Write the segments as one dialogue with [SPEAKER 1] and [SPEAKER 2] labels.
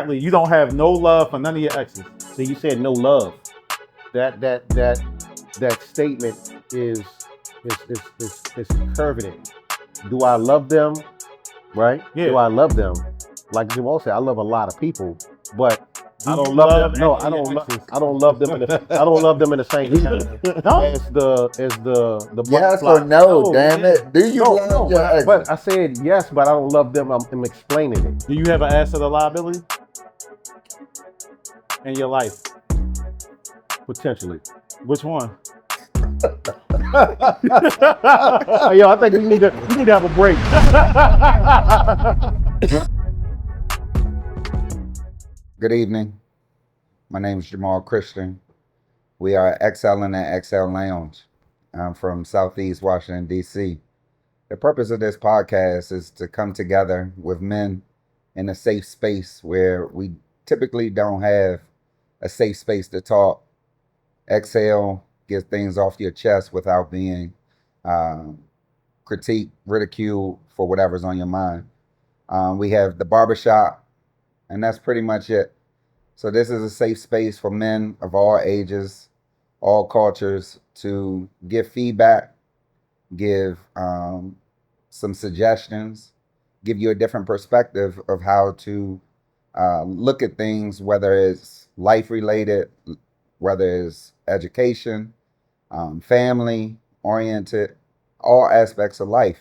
[SPEAKER 1] You don't have no love for none of your exes.
[SPEAKER 2] So you said no love. That statement is curving. Do I love them? Right?
[SPEAKER 1] Yeah.
[SPEAKER 2] Do I love them? Like Jamaal said, I love a lot of people, but
[SPEAKER 1] Do
[SPEAKER 2] I don't
[SPEAKER 1] you
[SPEAKER 2] love
[SPEAKER 1] love
[SPEAKER 2] them. No,
[SPEAKER 1] any
[SPEAKER 2] I
[SPEAKER 1] of your
[SPEAKER 2] don't.
[SPEAKER 1] exes?
[SPEAKER 2] I don't love them. I don't love them in the same time
[SPEAKER 1] No.
[SPEAKER 2] as the
[SPEAKER 3] Yes
[SPEAKER 2] butterfly.
[SPEAKER 3] or no,
[SPEAKER 1] No,
[SPEAKER 3] damn
[SPEAKER 1] yeah.
[SPEAKER 3] it. Do you
[SPEAKER 2] No,
[SPEAKER 3] love
[SPEAKER 2] no,
[SPEAKER 3] your exes?
[SPEAKER 2] but I said yes, but I don't love them. I'm explaining it.
[SPEAKER 1] Do you have an asset or liability in your life?
[SPEAKER 2] Potentially.
[SPEAKER 1] Which one?
[SPEAKER 2] Yo, I think we need to have a break.
[SPEAKER 3] Good evening. My name is Jamaal Christian. We are excelling at Xhale Lounge. I'm from Southeast Washington, D.C. The purpose of this podcast is to come together with men in a safe space where we typically don't have a safe space to talk. Exhale, get things off your chest without being critiqued, ridiculed for whatever's on your mind. We have the barbershop, and that's pretty much it. So this is a safe space for men of all ages, all cultures to give feedback, give some suggestions, give you a different perspective of how to look at things, whether it's life related, whether it's education, family oriented, all aspects of life.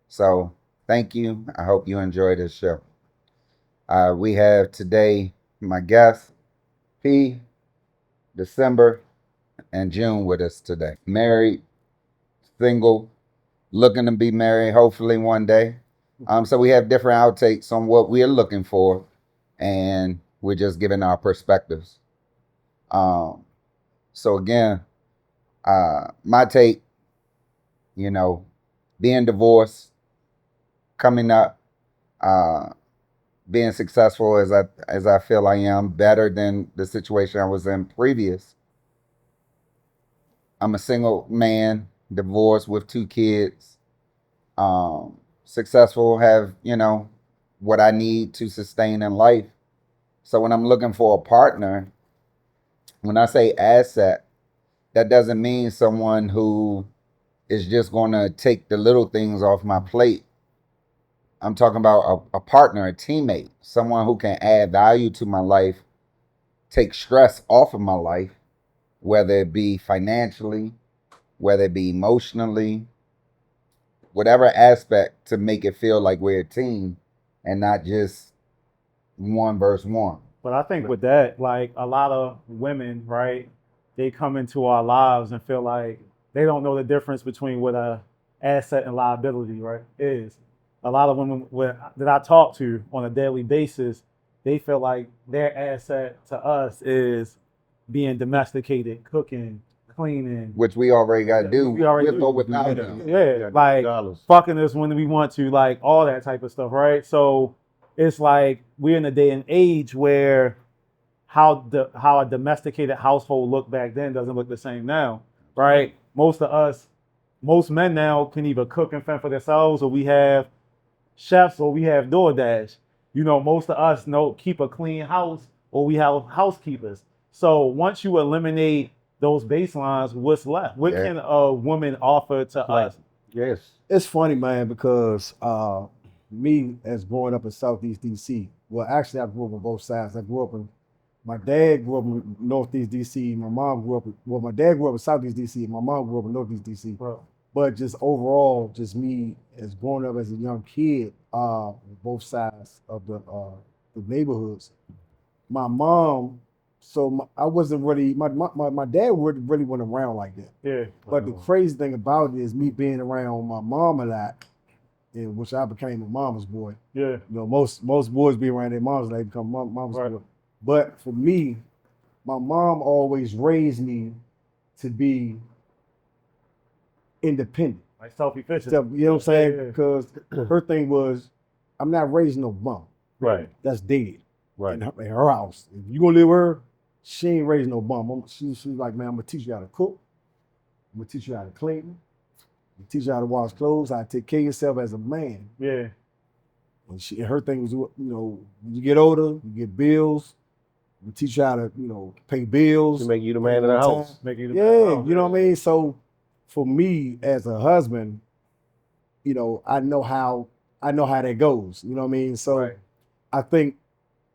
[SPEAKER 3] So thank you. I hope you enjoy this show. We have today my guest, P, December, and June with us today. Married, single, looking to be married, hopefully one day. So we have different outtakes on what we're looking for, and we're just giving our perspectives. So again, my take, being divorced, coming up, being successful as I feel I am, better than the situation I was in previous. I'm a single man, divorced with 2 kids, successful, have, what I need to sustain in life. So when I'm looking for a partner, when I say asset, that doesn't mean someone who is just going to take the little things off my plate. I'm talking about a partner, a teammate, someone who can add value to my life, take stress off of my life, whether it be financially, whether it be emotionally, whatever aspect, to make it feel like we're a team and not just one versus one.
[SPEAKER 1] But I think with that, like a lot of women, right, they come into our lives and feel like they don't know the difference between what a asset and liability, right, is. A lot of women that I talk to on a daily basis, they feel like their asset to us is being domesticated, cooking, cleaning.
[SPEAKER 3] Which we already got to do.
[SPEAKER 1] We already
[SPEAKER 3] We'll go
[SPEAKER 1] do.
[SPEAKER 3] without them.
[SPEAKER 1] Yeah, like fucking us when we want to, like all that type of stuff, right? So it's like we're in a day and age where how a domesticated household looked back then doesn't look the same now, right? Most men now can either cook and fend for themselves, or we have chefs, or we have DoorDash. Most of us know keep a clean house, or we have housekeepers. So once you eliminate those baselines, what's left? What can a woman offer to us?
[SPEAKER 2] Yes.
[SPEAKER 4] It's funny, man, because me as growing up in Southeast DC, well, actually, I grew up on both sides. My dad grew up in Northeast DC. My dad grew up in Southeast DC. My mom grew up in Northeast DC.
[SPEAKER 1] Bro.
[SPEAKER 4] But just overall, just me as growing up as a young kid, both sides of the neighborhoods. My mom, I wasn't really, my dad really wasn't around like that.
[SPEAKER 1] Yeah.
[SPEAKER 4] But the crazy thing about it is me being around my mom a lot, in which I became a mama's boy.
[SPEAKER 1] Yeah.
[SPEAKER 4] Most boys be around their moms, they become mama's boy. But for me, my mom always raised me to be independent.
[SPEAKER 1] Like self-efficient.
[SPEAKER 4] You know what I'm saying? Because her thing was, I'm not raising no bum.
[SPEAKER 2] Right.
[SPEAKER 4] That's dead.
[SPEAKER 2] Right.
[SPEAKER 4] In her house. If you gonna live with her, she ain't raising no bum. She's like, man, I'm gonna teach you how to cook. I'm gonna teach you how to clean. I'm gonna teach you how to wash clothes, how to take care of yourself as a man.
[SPEAKER 1] Yeah.
[SPEAKER 4] And her thing was, when you get older, you get bills. We teach you how to, pay bills.
[SPEAKER 2] To make you the man of the house.
[SPEAKER 1] Make you
[SPEAKER 4] Yeah, you know what I mean? So for me as a husband, I know how that goes. You know what I mean? So
[SPEAKER 1] Right.
[SPEAKER 4] I think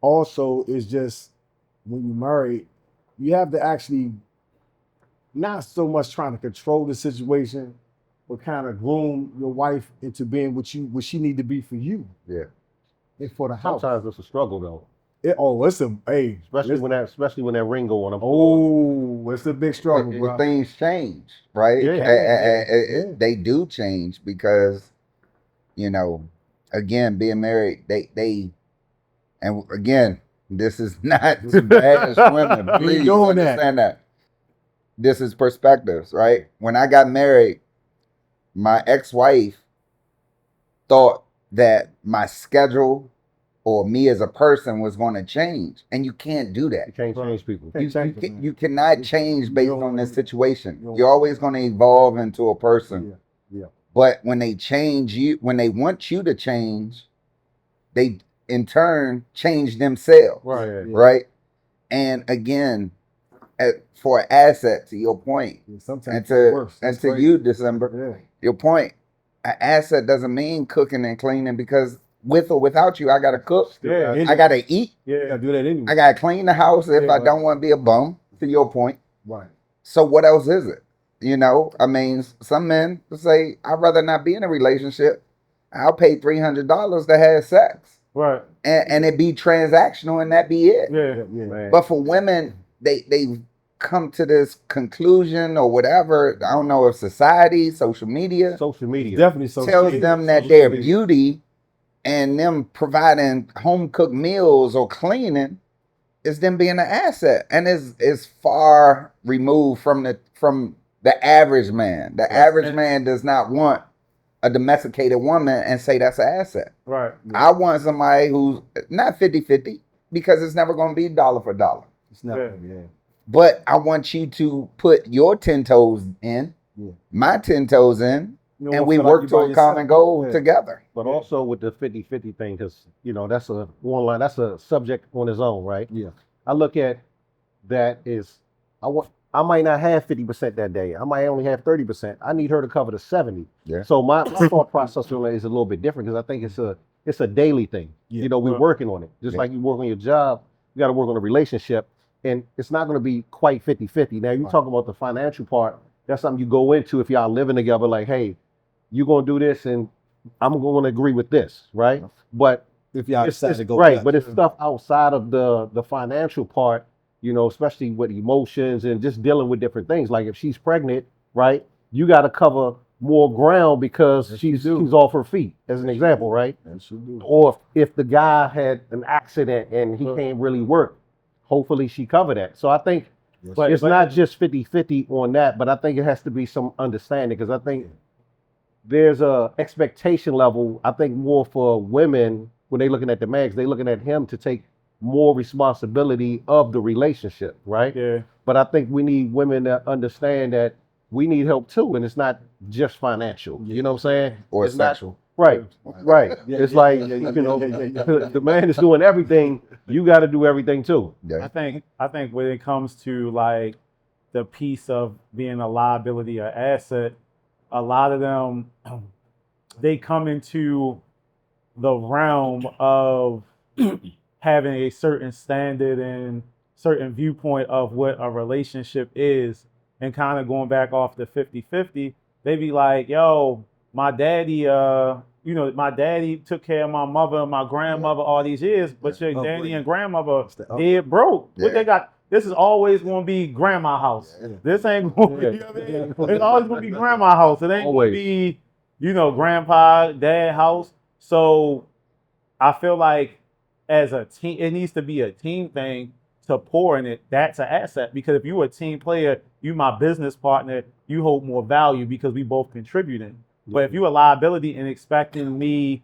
[SPEAKER 4] also it's just when you're married, you have to actually not so much trying to control the situation, but kind of groom your wife into being what she need to be for you.
[SPEAKER 2] Yeah.
[SPEAKER 4] And for the house.
[SPEAKER 2] Sometimes it's a struggle though.
[SPEAKER 4] Listen, hey,
[SPEAKER 2] Especially when that ring go on.
[SPEAKER 4] it's a big struggle, bro.
[SPEAKER 3] Things change, right?
[SPEAKER 1] Yeah.
[SPEAKER 3] They do change because, again, being married, and again, this is not to bash women. Please understand that. This is perspectives, right? When I got married, my ex-wife thought that my schedule or me as a person was going to change, and you can't do that.
[SPEAKER 2] You can't change people.
[SPEAKER 3] You cannot change based on this situation. You're always going to evolve into a person.
[SPEAKER 4] Yeah.
[SPEAKER 3] But when they change you, when they want you to change, they in turn change themselves. Right. And again, for an asset, to your point,
[SPEAKER 4] sometimes
[SPEAKER 3] and to you, December, your point, an asset doesn't mean cooking and cleaning, because with or without you, I gotta cook. I gotta eat.
[SPEAKER 4] I gotta do that anyway.
[SPEAKER 3] I gotta clean the house if I don't want to be a bum. To your point,
[SPEAKER 4] right?
[SPEAKER 3] So what else is it? I mean, some men say, "I'd rather not be in a relationship. I'll pay $300 to have sex,
[SPEAKER 1] right?
[SPEAKER 3] And it be transactional, and that be it."
[SPEAKER 4] Yeah.
[SPEAKER 3] But for women, they've come to this conclusion or whatever. I don't know if society, social media
[SPEAKER 4] definitely
[SPEAKER 3] tells them that their beauty and them providing home cooked meals or cleaning is them being an asset, and is far removed from the average man. The average man does not want a domesticated woman and say that's an asset.
[SPEAKER 1] Right.
[SPEAKER 3] I want somebody who's not 50-50, because it's never going to be dollar for dollar.
[SPEAKER 4] It's never,
[SPEAKER 3] But I want you to put your 10 toes in, my 10 toes in, and we work toward a common goal together.
[SPEAKER 2] But also with the 50-50 thing, because that's a subject on its own, right?
[SPEAKER 4] Yeah.
[SPEAKER 2] I look at that as I might not have 50% that day. I might only have 30%. I need her to cover the 70.
[SPEAKER 3] Yeah.
[SPEAKER 2] So my thought process on it is a little bit different, because I think it's a daily thing.
[SPEAKER 4] Yeah.
[SPEAKER 2] We're working on it. Just like you work on your job, you got to work on a relationship, and it's not going to be quite 50-50. Now you talk about the financial part. That's something you go into if y'all living together. Like, hey, you're going to do this, and I'm going to agree with this, right? But
[SPEAKER 4] if y'all decide to go
[SPEAKER 2] but it's stuff outside of the financial part, especially with emotions and just dealing with different things. Like if she's pregnant, right, you got to cover more ground because she's off her feet, as an example, right? Or if the guy had an accident and he can't really work, hopefully she covered that. So I think it's not just 50-50 on that, but I think it has to be some understanding, because I think there's a expectation level, I think, more for women when they looking at the man, 'cause they looking at him to take more responsibility of the relationship, right?
[SPEAKER 1] Yeah.
[SPEAKER 2] But I think we need women to understand that we need help too, and it's not just financial. You know what I'm saying?
[SPEAKER 3] Or
[SPEAKER 2] it's
[SPEAKER 3] sexual.
[SPEAKER 2] Right. It's like the man is doing everything. You got to do everything too.
[SPEAKER 3] Yeah.
[SPEAKER 1] I think when it comes to like the piece of being a liability or asset, a lot of them they come into the realm of having a certain standard and certain viewpoint of what a relationship is, and kind of going back off the 50-50, they be like, yo, my daddy my daddy took care of my mother and my grandmother all these years, but your daddy and grandmother dead broke. What they got? This is always gonna be grandma house. This ain't gonna be, it's always gonna be grandma house. It ain't gonna be, grandpa, dad house. So I feel like as a team, it needs to be a team thing to pour in it. That's an asset, because if you're a team player, you my business partner, you hold more value because we both contributing. But if you're a liability and expecting me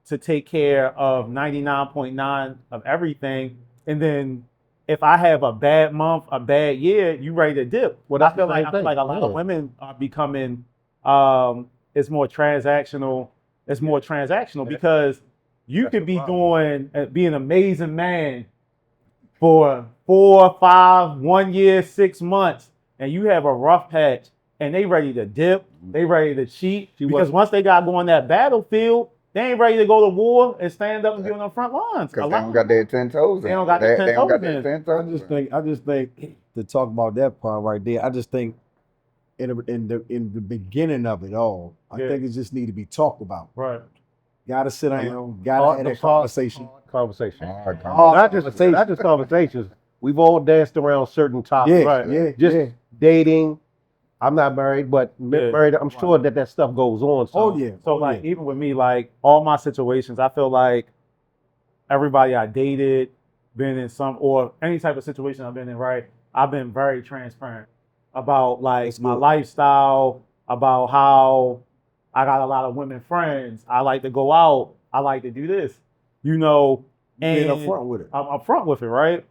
[SPEAKER 1] to take care of 99.9 of everything, and then if I have a bad month, a bad year, you ready to dip.
[SPEAKER 2] Well,
[SPEAKER 1] I feel like a lot of women are becoming it's more transactional. It's more transactional because You
[SPEAKER 2] That's
[SPEAKER 1] could
[SPEAKER 2] the
[SPEAKER 1] be
[SPEAKER 2] problem.
[SPEAKER 1] be an amazing man for 4, 5, 1 year, 6 months, and you have a rough patch, and they ready to dip, they ready to cheat, because once they got to go on that battlefield, they ain't ready to go to war and stand up and be on the front lines.
[SPEAKER 3] Because they don't got their 10 toes in.
[SPEAKER 1] They don't got their 10
[SPEAKER 3] They don't got
[SPEAKER 1] toes
[SPEAKER 3] their
[SPEAKER 1] in.
[SPEAKER 3] 10 toes
[SPEAKER 4] I just think to talk about that part right there. I just think in the beginning of it all, I
[SPEAKER 1] Yeah.
[SPEAKER 4] think it just need to be talked about.
[SPEAKER 1] Right.
[SPEAKER 4] Got to sit down. Got to have that conversation.
[SPEAKER 2] Conversation.
[SPEAKER 3] Hard
[SPEAKER 2] Not just conversations. We've all danced around certain topics.
[SPEAKER 4] Yeah,
[SPEAKER 1] Right.
[SPEAKER 4] yeah,
[SPEAKER 2] Just
[SPEAKER 4] yeah.
[SPEAKER 2] dating. I'm not married, but
[SPEAKER 1] Yeah.
[SPEAKER 2] married. I'm sure that stuff goes on. So.
[SPEAKER 4] Oh yeah.
[SPEAKER 1] So like even with me, like all my situations, I feel like everybody I dated, been in some or any type of situation I've been in, right? I've been very transparent about like
[SPEAKER 4] That's
[SPEAKER 1] my
[SPEAKER 4] good.
[SPEAKER 1] lifestyle, about how I got a lot of women friends. I like to go out. I like to do this, you know.
[SPEAKER 4] Being
[SPEAKER 1] And
[SPEAKER 4] upfront with it.
[SPEAKER 1] I'm upfront with it, right?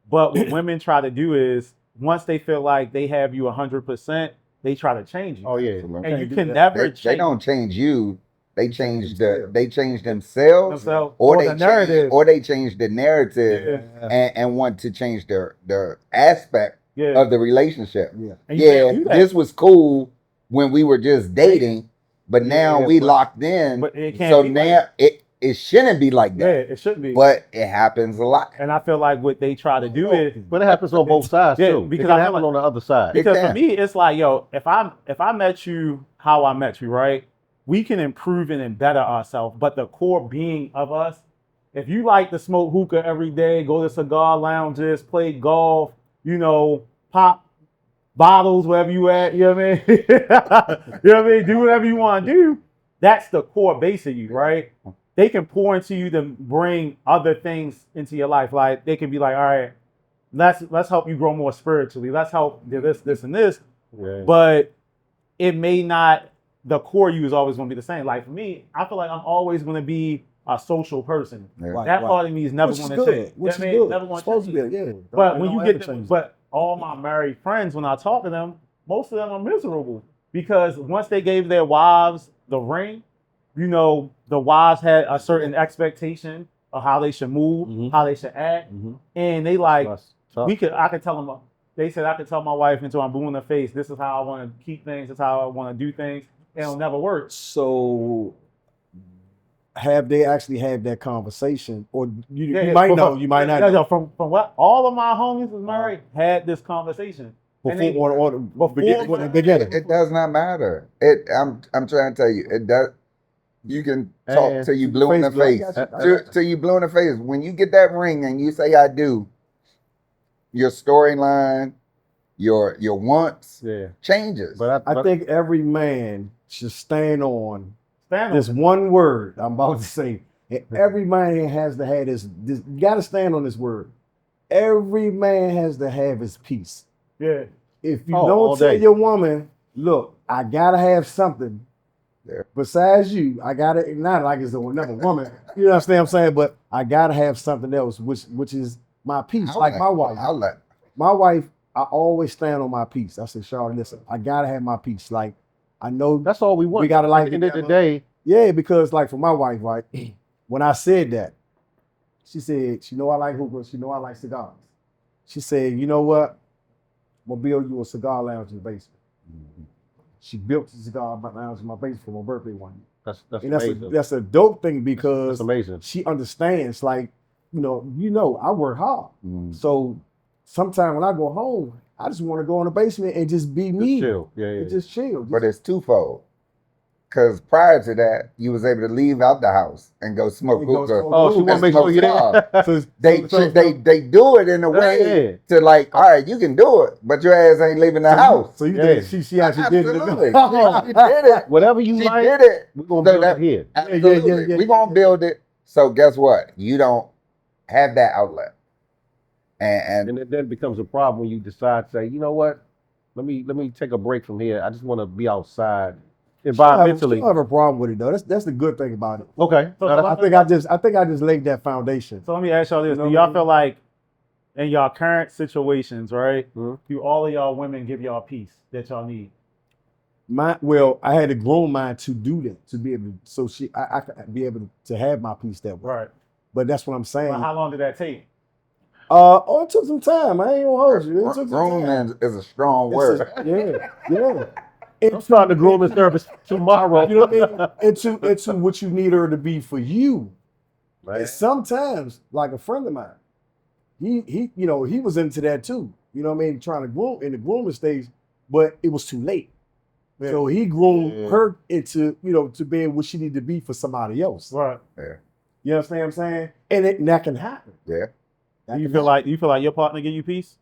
[SPEAKER 1] But what women try to do is once they feel like they have you 100%, they try to change you.
[SPEAKER 2] Oh yeah.
[SPEAKER 1] And
[SPEAKER 4] Can't
[SPEAKER 1] you
[SPEAKER 4] do
[SPEAKER 1] can
[SPEAKER 4] that.
[SPEAKER 1] never
[SPEAKER 3] They
[SPEAKER 1] change
[SPEAKER 3] don't change you. They change
[SPEAKER 4] themselves.
[SPEAKER 3] they change themselves,
[SPEAKER 1] themselves
[SPEAKER 3] or
[SPEAKER 1] or
[SPEAKER 3] they
[SPEAKER 1] the narrative.
[SPEAKER 3] or they change the narrative
[SPEAKER 1] Yeah.
[SPEAKER 3] and want to change their aspect
[SPEAKER 1] Yeah.
[SPEAKER 3] of the relationship.
[SPEAKER 4] Yeah.
[SPEAKER 1] And you can't
[SPEAKER 3] Yeah,
[SPEAKER 1] do that.
[SPEAKER 3] this was cool when we were just dating, but now
[SPEAKER 2] Yeah,
[SPEAKER 3] we
[SPEAKER 2] but-
[SPEAKER 3] locked in.
[SPEAKER 1] But it can't
[SPEAKER 3] So
[SPEAKER 1] be
[SPEAKER 3] now it shouldn't be like
[SPEAKER 1] Yeah,
[SPEAKER 3] that.
[SPEAKER 1] it should be.
[SPEAKER 3] But it happens a lot.
[SPEAKER 1] And I feel like what they try to do is
[SPEAKER 2] But it happens on both sides
[SPEAKER 1] Yeah,
[SPEAKER 2] too.
[SPEAKER 1] because
[SPEAKER 2] It
[SPEAKER 1] I
[SPEAKER 2] can
[SPEAKER 1] feel
[SPEAKER 2] happen
[SPEAKER 1] like-
[SPEAKER 2] on the other side.
[SPEAKER 1] because for
[SPEAKER 3] can.
[SPEAKER 1] me it's like, yo, if I met you how I met you, right? We can improve and better ourselves, but the core being of us, if you like to smoke hookah every day, go to cigar lounges, play golf, you know, pop bottles wherever you at, you know what I mean? You know what I mean? Do whatever you want to do. That's the core base of you, right? They can pour into you to bring other things into your life. Like they can be like, all right, let's help you grow more spiritually. Let's help do this, and this.
[SPEAKER 2] Yeah.
[SPEAKER 1] But it may not, the core you is always going to be the same. Like for me, I feel like I'm always going to be a social person.
[SPEAKER 3] Yeah.
[SPEAKER 4] Right,
[SPEAKER 1] That
[SPEAKER 4] right.
[SPEAKER 1] part of me is never
[SPEAKER 4] Which is
[SPEAKER 1] going to
[SPEAKER 4] good.
[SPEAKER 1] change.
[SPEAKER 4] Which is
[SPEAKER 1] You know what I mean?
[SPEAKER 4] good.
[SPEAKER 1] Never gonna
[SPEAKER 4] Supposed to
[SPEAKER 1] change.
[SPEAKER 4] be, yeah.
[SPEAKER 1] But
[SPEAKER 4] Don't-
[SPEAKER 1] when you
[SPEAKER 4] don't
[SPEAKER 1] get
[SPEAKER 4] ever
[SPEAKER 1] to,
[SPEAKER 4] change
[SPEAKER 1] but all my married friends, when I talk to them, most of them are miserable because once they gave their wives the ring, you know, the wives had a certain expectation of how they should move,
[SPEAKER 4] Mhm.
[SPEAKER 1] how they should act,
[SPEAKER 4] Mhm.
[SPEAKER 1] and they like
[SPEAKER 2] That's tough.
[SPEAKER 1] I could tell them. They said I could tell my wife until I'm blue in the face. This is how I want to keep things. This is how I want to do things. It'll never work.
[SPEAKER 4] So have they actually had that conversation? Or you
[SPEAKER 1] Yeah,
[SPEAKER 4] might
[SPEAKER 1] from-
[SPEAKER 4] know, you might not
[SPEAKER 1] yeah,
[SPEAKER 4] know.
[SPEAKER 1] yeah, from what all of my homies was married had this conversation. And they-
[SPEAKER 4] Before the beginning.
[SPEAKER 3] It does not matter. I'm trying to tell you, it does. You can talk
[SPEAKER 2] And
[SPEAKER 3] till you blue in the face. Till you blue in the face. When you get that ring and you say I do, your storyline, your wants
[SPEAKER 2] Yeah.
[SPEAKER 3] changes.
[SPEAKER 2] But
[SPEAKER 4] I think every man should stand on
[SPEAKER 1] Stand on
[SPEAKER 4] this
[SPEAKER 1] it.
[SPEAKER 4] one word I'm about to say. And every man has to have this you gotta stand on this word. Every man has to have his peace.
[SPEAKER 1] Yeah.
[SPEAKER 4] If you
[SPEAKER 2] all
[SPEAKER 4] don't tell
[SPEAKER 2] day.
[SPEAKER 4] your woman, look, I gotta have something
[SPEAKER 3] Yeah.
[SPEAKER 4] besides you, I gotta not like it's another woman. You understand what I'm saying? But I gotta have something else, which is my peace. Like my wife.
[SPEAKER 3] Outlet.
[SPEAKER 4] My wife, I always stand on my peace. I said, Charlotte, listen, I gotta have my peace. Like I know
[SPEAKER 2] that's all we want.
[SPEAKER 4] we gotta like
[SPEAKER 2] At the end of the
[SPEAKER 4] together.
[SPEAKER 2] day.
[SPEAKER 4] Yeah, because like for my wife, right? When I said that, she said, she know I like hookahs, she know I like cigars. She said, you know what? I'm gonna build you a cigar lounge in the basement. She built the cigar lounge in my basement for my birthday one year.
[SPEAKER 2] That's
[SPEAKER 4] And
[SPEAKER 2] amazing.
[SPEAKER 4] that's a dope thing
[SPEAKER 2] That's
[SPEAKER 4] because
[SPEAKER 2] amazing.
[SPEAKER 4] she understands, like, you know, I work hard.
[SPEAKER 3] Mm.
[SPEAKER 4] So sometimes when I go home, I just want to go in the basement and just be me.
[SPEAKER 2] Just chill. Yeah, yeah.
[SPEAKER 4] And just chill.
[SPEAKER 3] But it's twofold. Because prior to that, you was able to leave out the house and go smoke
[SPEAKER 4] And go
[SPEAKER 3] hookah.
[SPEAKER 4] smoke
[SPEAKER 2] Oh, she want to make sure you're there.
[SPEAKER 4] So-
[SPEAKER 3] They
[SPEAKER 4] so-
[SPEAKER 3] they do it in a way
[SPEAKER 2] Yeah.
[SPEAKER 3] to like, all right, you can do it, but your ass ain't leaving the house.
[SPEAKER 4] So you
[SPEAKER 2] Yeah.
[SPEAKER 4] think she actually did it?
[SPEAKER 3] Absolutely. She did it.
[SPEAKER 2] Whatever you
[SPEAKER 3] She
[SPEAKER 2] like,
[SPEAKER 3] did it.
[SPEAKER 2] we're gonna
[SPEAKER 3] So
[SPEAKER 2] build
[SPEAKER 3] that-
[SPEAKER 2] it here.
[SPEAKER 3] Absolutely.
[SPEAKER 4] yeah,
[SPEAKER 3] We're gonna build it. So guess what? You don't have that outlet. And
[SPEAKER 2] And then it becomes a problem when you decide to say, you know what? Let me take a break from here. I just want to be outside
[SPEAKER 4] I
[SPEAKER 2] environmentally.
[SPEAKER 4] don't have a problem with it though. That's the good thing about it.
[SPEAKER 2] Okay.
[SPEAKER 1] So
[SPEAKER 2] No,
[SPEAKER 4] I think I just laid that foundation.
[SPEAKER 1] So let me ask y'all this:
[SPEAKER 4] You know
[SPEAKER 1] do
[SPEAKER 4] what I
[SPEAKER 1] y'all
[SPEAKER 4] mean?
[SPEAKER 1] feel like in y'all current situations, right?
[SPEAKER 2] Mhm.
[SPEAKER 1] Do all of y'all women give y'all peace that y'all need?
[SPEAKER 4] I had to grow mine to do that, to be able to, so I could be able to have my peace that way.
[SPEAKER 1] Right.
[SPEAKER 4] But that's what I'm saying.
[SPEAKER 1] Well, how long did that take?
[SPEAKER 4] It took some time. I ain't gonna hold you. It took some
[SPEAKER 3] Grooming
[SPEAKER 4] time.
[SPEAKER 3] is a strong
[SPEAKER 4] It's
[SPEAKER 3] word.
[SPEAKER 4] yeah.
[SPEAKER 2] I'm starting the grooming service tomorrow.
[SPEAKER 4] You know what I mean? Into what you need her to be for you.
[SPEAKER 2] Man.
[SPEAKER 4] And sometimes, like a friend of mine, he was into that too. You know what I mean? Trying to groom in the grooming stage, but it was too late.
[SPEAKER 1] Yeah.
[SPEAKER 4] So he groomed her into, to being what she needed to be for somebody else.
[SPEAKER 1] Right.
[SPEAKER 3] Yeah.
[SPEAKER 4] You understand what I'm saying? And that can happen.
[SPEAKER 3] Yeah.
[SPEAKER 4] That
[SPEAKER 1] You
[SPEAKER 4] can
[SPEAKER 1] feel
[SPEAKER 4] happen.
[SPEAKER 1] like your partner give you peace?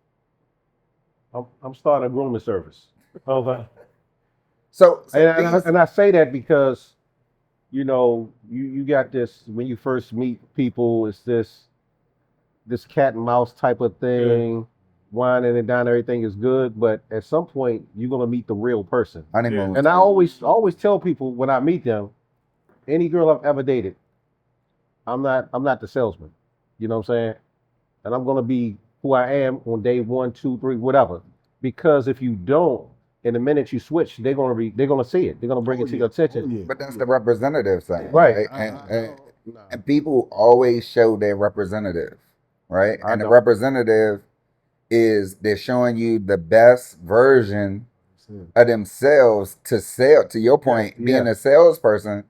[SPEAKER 2] I'm starting a grooming service.
[SPEAKER 1] Okay.
[SPEAKER 3] So
[SPEAKER 2] And I say that because, you got this, when you first meet people, it's this cat and mouse type of thing, whining and down, everything is good, but at some point you're gonna meet the real person.
[SPEAKER 3] honeymoon.
[SPEAKER 2] And I always tell people when I meet them, any girl I've ever dated, I'm not the salesman. You know what I'm saying? And I'm gonna be who I am on day 1, 2, 3, whatever. Because if you don't, in the minute you switch, they're gonna see it. They're gonna bring it to your attention.
[SPEAKER 3] But that's the representative side,
[SPEAKER 2] Right.
[SPEAKER 3] And people always show their representative, right?
[SPEAKER 2] I
[SPEAKER 3] And the
[SPEAKER 2] know.
[SPEAKER 3] representative is they're showing you the best version of themselves to sell. To your point, being a salesperson,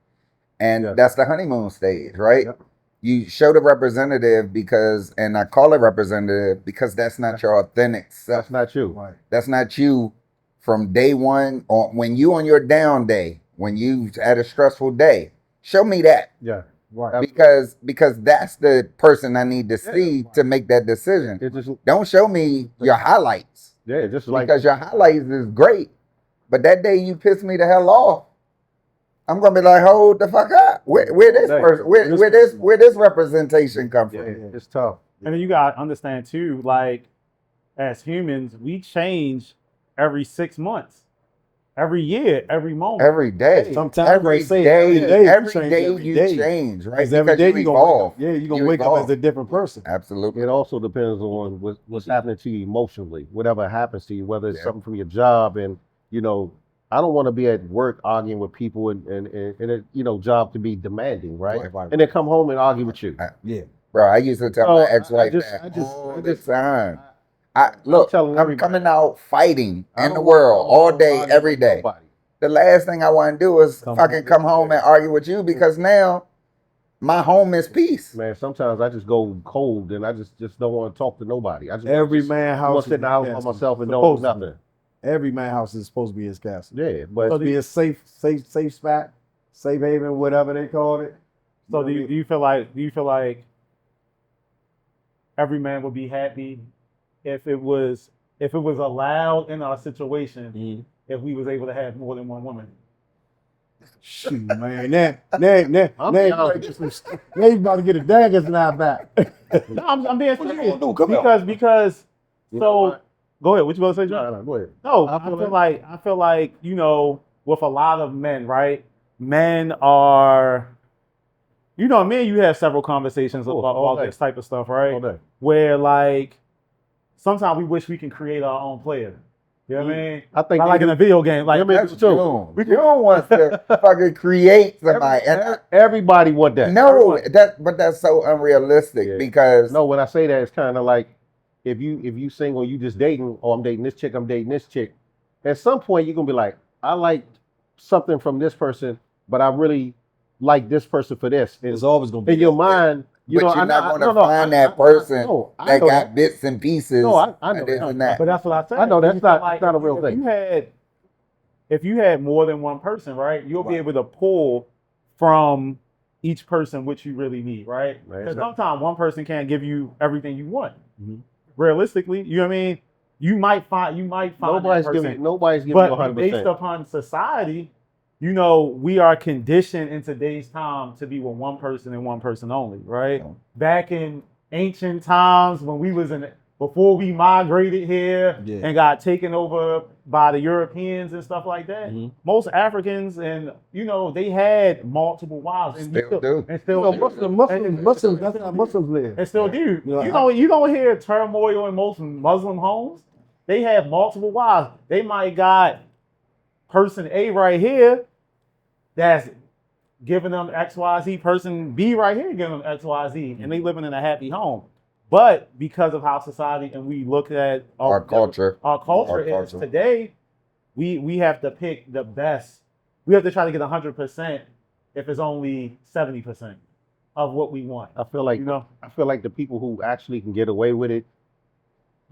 [SPEAKER 3] and that's the honeymoon stage, right?
[SPEAKER 2] Yep.
[SPEAKER 3] You show the representative because, and I call it representative because that's not your authentic self.
[SPEAKER 2] That's not you.
[SPEAKER 4] Right.
[SPEAKER 3] That's not you from day one, or when you on your down day, when you had a stressful day. Show me that.
[SPEAKER 2] Yeah.
[SPEAKER 4] Right.
[SPEAKER 3] Because that's the person I need to see to make that decision.
[SPEAKER 2] It's just
[SPEAKER 3] Don't show me your highlights,
[SPEAKER 2] just like
[SPEAKER 3] because your highlights is great, but that day you piss me the hell off, I'm gonna be like, hold the fuck up. Where this person? Where this representation come from?
[SPEAKER 2] it's tough.
[SPEAKER 1] And then you gotta understand too, like as humans, we change every 6 months, every year, every moment.
[SPEAKER 3] Every day.
[SPEAKER 4] Sometimes
[SPEAKER 3] Every
[SPEAKER 4] they say
[SPEAKER 3] day
[SPEAKER 4] every
[SPEAKER 3] you
[SPEAKER 4] day.
[SPEAKER 3] change, right?
[SPEAKER 4] Because every day
[SPEAKER 3] you
[SPEAKER 4] you're gonna
[SPEAKER 3] evolve.
[SPEAKER 4] you're gonna
[SPEAKER 3] You
[SPEAKER 4] wake up
[SPEAKER 3] evolve.
[SPEAKER 4] as a different person.
[SPEAKER 3] Absolutely.
[SPEAKER 2] It also depends on what's happening to you emotionally, whatever happens to you, whether it's
[SPEAKER 3] Yeah.
[SPEAKER 2] something from your job. And, I don't want to be at work arguing with people and a job to be demanding, right?
[SPEAKER 4] Right.
[SPEAKER 2] And then come home and argue with you.
[SPEAKER 4] Yeah.
[SPEAKER 3] Bro, I used to tell
[SPEAKER 2] Oh,
[SPEAKER 3] my ex-wife
[SPEAKER 2] I
[SPEAKER 3] that
[SPEAKER 2] just-
[SPEAKER 3] all
[SPEAKER 2] I
[SPEAKER 3] the
[SPEAKER 2] just-
[SPEAKER 3] time.
[SPEAKER 2] I'm telling
[SPEAKER 3] I'm
[SPEAKER 2] everybody.
[SPEAKER 3] coming out fighting
[SPEAKER 2] I
[SPEAKER 3] in
[SPEAKER 2] don't
[SPEAKER 3] the
[SPEAKER 2] want
[SPEAKER 3] world
[SPEAKER 2] to
[SPEAKER 3] all
[SPEAKER 2] argue
[SPEAKER 3] day,
[SPEAKER 2] with
[SPEAKER 3] every day.
[SPEAKER 2] nobody.
[SPEAKER 3] The last thing I want to do is
[SPEAKER 4] Come
[SPEAKER 3] come home and argue with you, because now my home is peace.
[SPEAKER 2] Man, sometimes I just go cold and I just don't want to talk to nobody. I just
[SPEAKER 4] Every man
[SPEAKER 2] I want
[SPEAKER 4] house
[SPEAKER 2] to sit in the house by
[SPEAKER 4] is
[SPEAKER 2] myself and don't
[SPEAKER 4] supposed
[SPEAKER 2] do
[SPEAKER 4] to be.
[SPEAKER 2] nothing.
[SPEAKER 4] Every man house is supposed to be his castle.
[SPEAKER 2] Yeah, but
[SPEAKER 4] Supposed to be a safe spot, safe haven, whatever they call it.
[SPEAKER 1] So do you feel like every man would be happy if it was allowed in our situation, if we was able to have more than one woman?
[SPEAKER 4] Shoot, man. Now you about to get a daggers in our back.
[SPEAKER 1] No, I'm being
[SPEAKER 4] What you
[SPEAKER 1] serious.
[SPEAKER 4] gonna do? Come on.
[SPEAKER 1] Because
[SPEAKER 2] You know what?
[SPEAKER 1] go ahead. What you about to say, John?
[SPEAKER 2] No, go ahead.
[SPEAKER 1] No,
[SPEAKER 2] I
[SPEAKER 1] I
[SPEAKER 2] feel
[SPEAKER 1] feel like with a lot of men, right? Men are, me and you have several conversations
[SPEAKER 2] Of course,
[SPEAKER 1] about
[SPEAKER 2] all
[SPEAKER 1] all
[SPEAKER 2] day.
[SPEAKER 1] this type of stuff, right?
[SPEAKER 2] All day.
[SPEAKER 1] Where like sometimes we wish we can create our own player. You know what I mean?
[SPEAKER 2] I think
[SPEAKER 1] Like in a video game, like
[SPEAKER 3] That's
[SPEAKER 2] too.
[SPEAKER 3] June. June wants to fucking create somebody.
[SPEAKER 2] Everybody want that.
[SPEAKER 3] No, but that's so unrealistic,
[SPEAKER 2] Yeah.
[SPEAKER 3] because
[SPEAKER 2] No, when I say that, it's kind of like if you single, you just dating. Oh, I'm dating this chick. I'm dating this chick. At some point, you're gonna be like, I like something from this person, but I really like this person for this. And
[SPEAKER 4] It's always gonna be
[SPEAKER 2] in your mind,
[SPEAKER 3] but you're not going to find that person
[SPEAKER 2] I
[SPEAKER 3] that
[SPEAKER 2] know
[SPEAKER 3] got bits and pieces.
[SPEAKER 2] No, I know
[SPEAKER 3] and this
[SPEAKER 2] that.
[SPEAKER 3] and that.
[SPEAKER 1] But that's what I said.
[SPEAKER 2] I know that's
[SPEAKER 1] You feel
[SPEAKER 2] not- it's not a real
[SPEAKER 1] if
[SPEAKER 2] thing.
[SPEAKER 1] If you had more than one person, right, you'll be able to pull from each person what you really need, right?
[SPEAKER 2] Right.
[SPEAKER 1] Because sometimes one person can't give you everything you want.
[SPEAKER 2] Mhm.
[SPEAKER 1] Realistically, you know what I mean? You might find
[SPEAKER 2] Nobody's
[SPEAKER 1] that person,
[SPEAKER 2] giving you
[SPEAKER 1] but
[SPEAKER 2] 100%.
[SPEAKER 1] based upon society, we are conditioned in today's time to be with one person and one person only, right?
[SPEAKER 3] Yeah.
[SPEAKER 1] Back in ancient times when before we migrated here and got taken over by the Europeans and stuff like that, most Africans and they had multiple wives and
[SPEAKER 3] Still do.
[SPEAKER 1] and still
[SPEAKER 4] Muslims. That's how Muslims live.
[SPEAKER 1] and still do.
[SPEAKER 4] Yeah,
[SPEAKER 1] You don't hear turmoil in most Muslim homes. They have multiple wives. They might got person A right here that's giving them XYZ, person B right here giving them XYZ, and they living in a happy home. But because of how society and we look at
[SPEAKER 3] Our culture
[SPEAKER 1] is today, we have to pick the best. We have to try to get 100% if it's only 70% of what we want.
[SPEAKER 2] I feel like the people who actually can get away with it.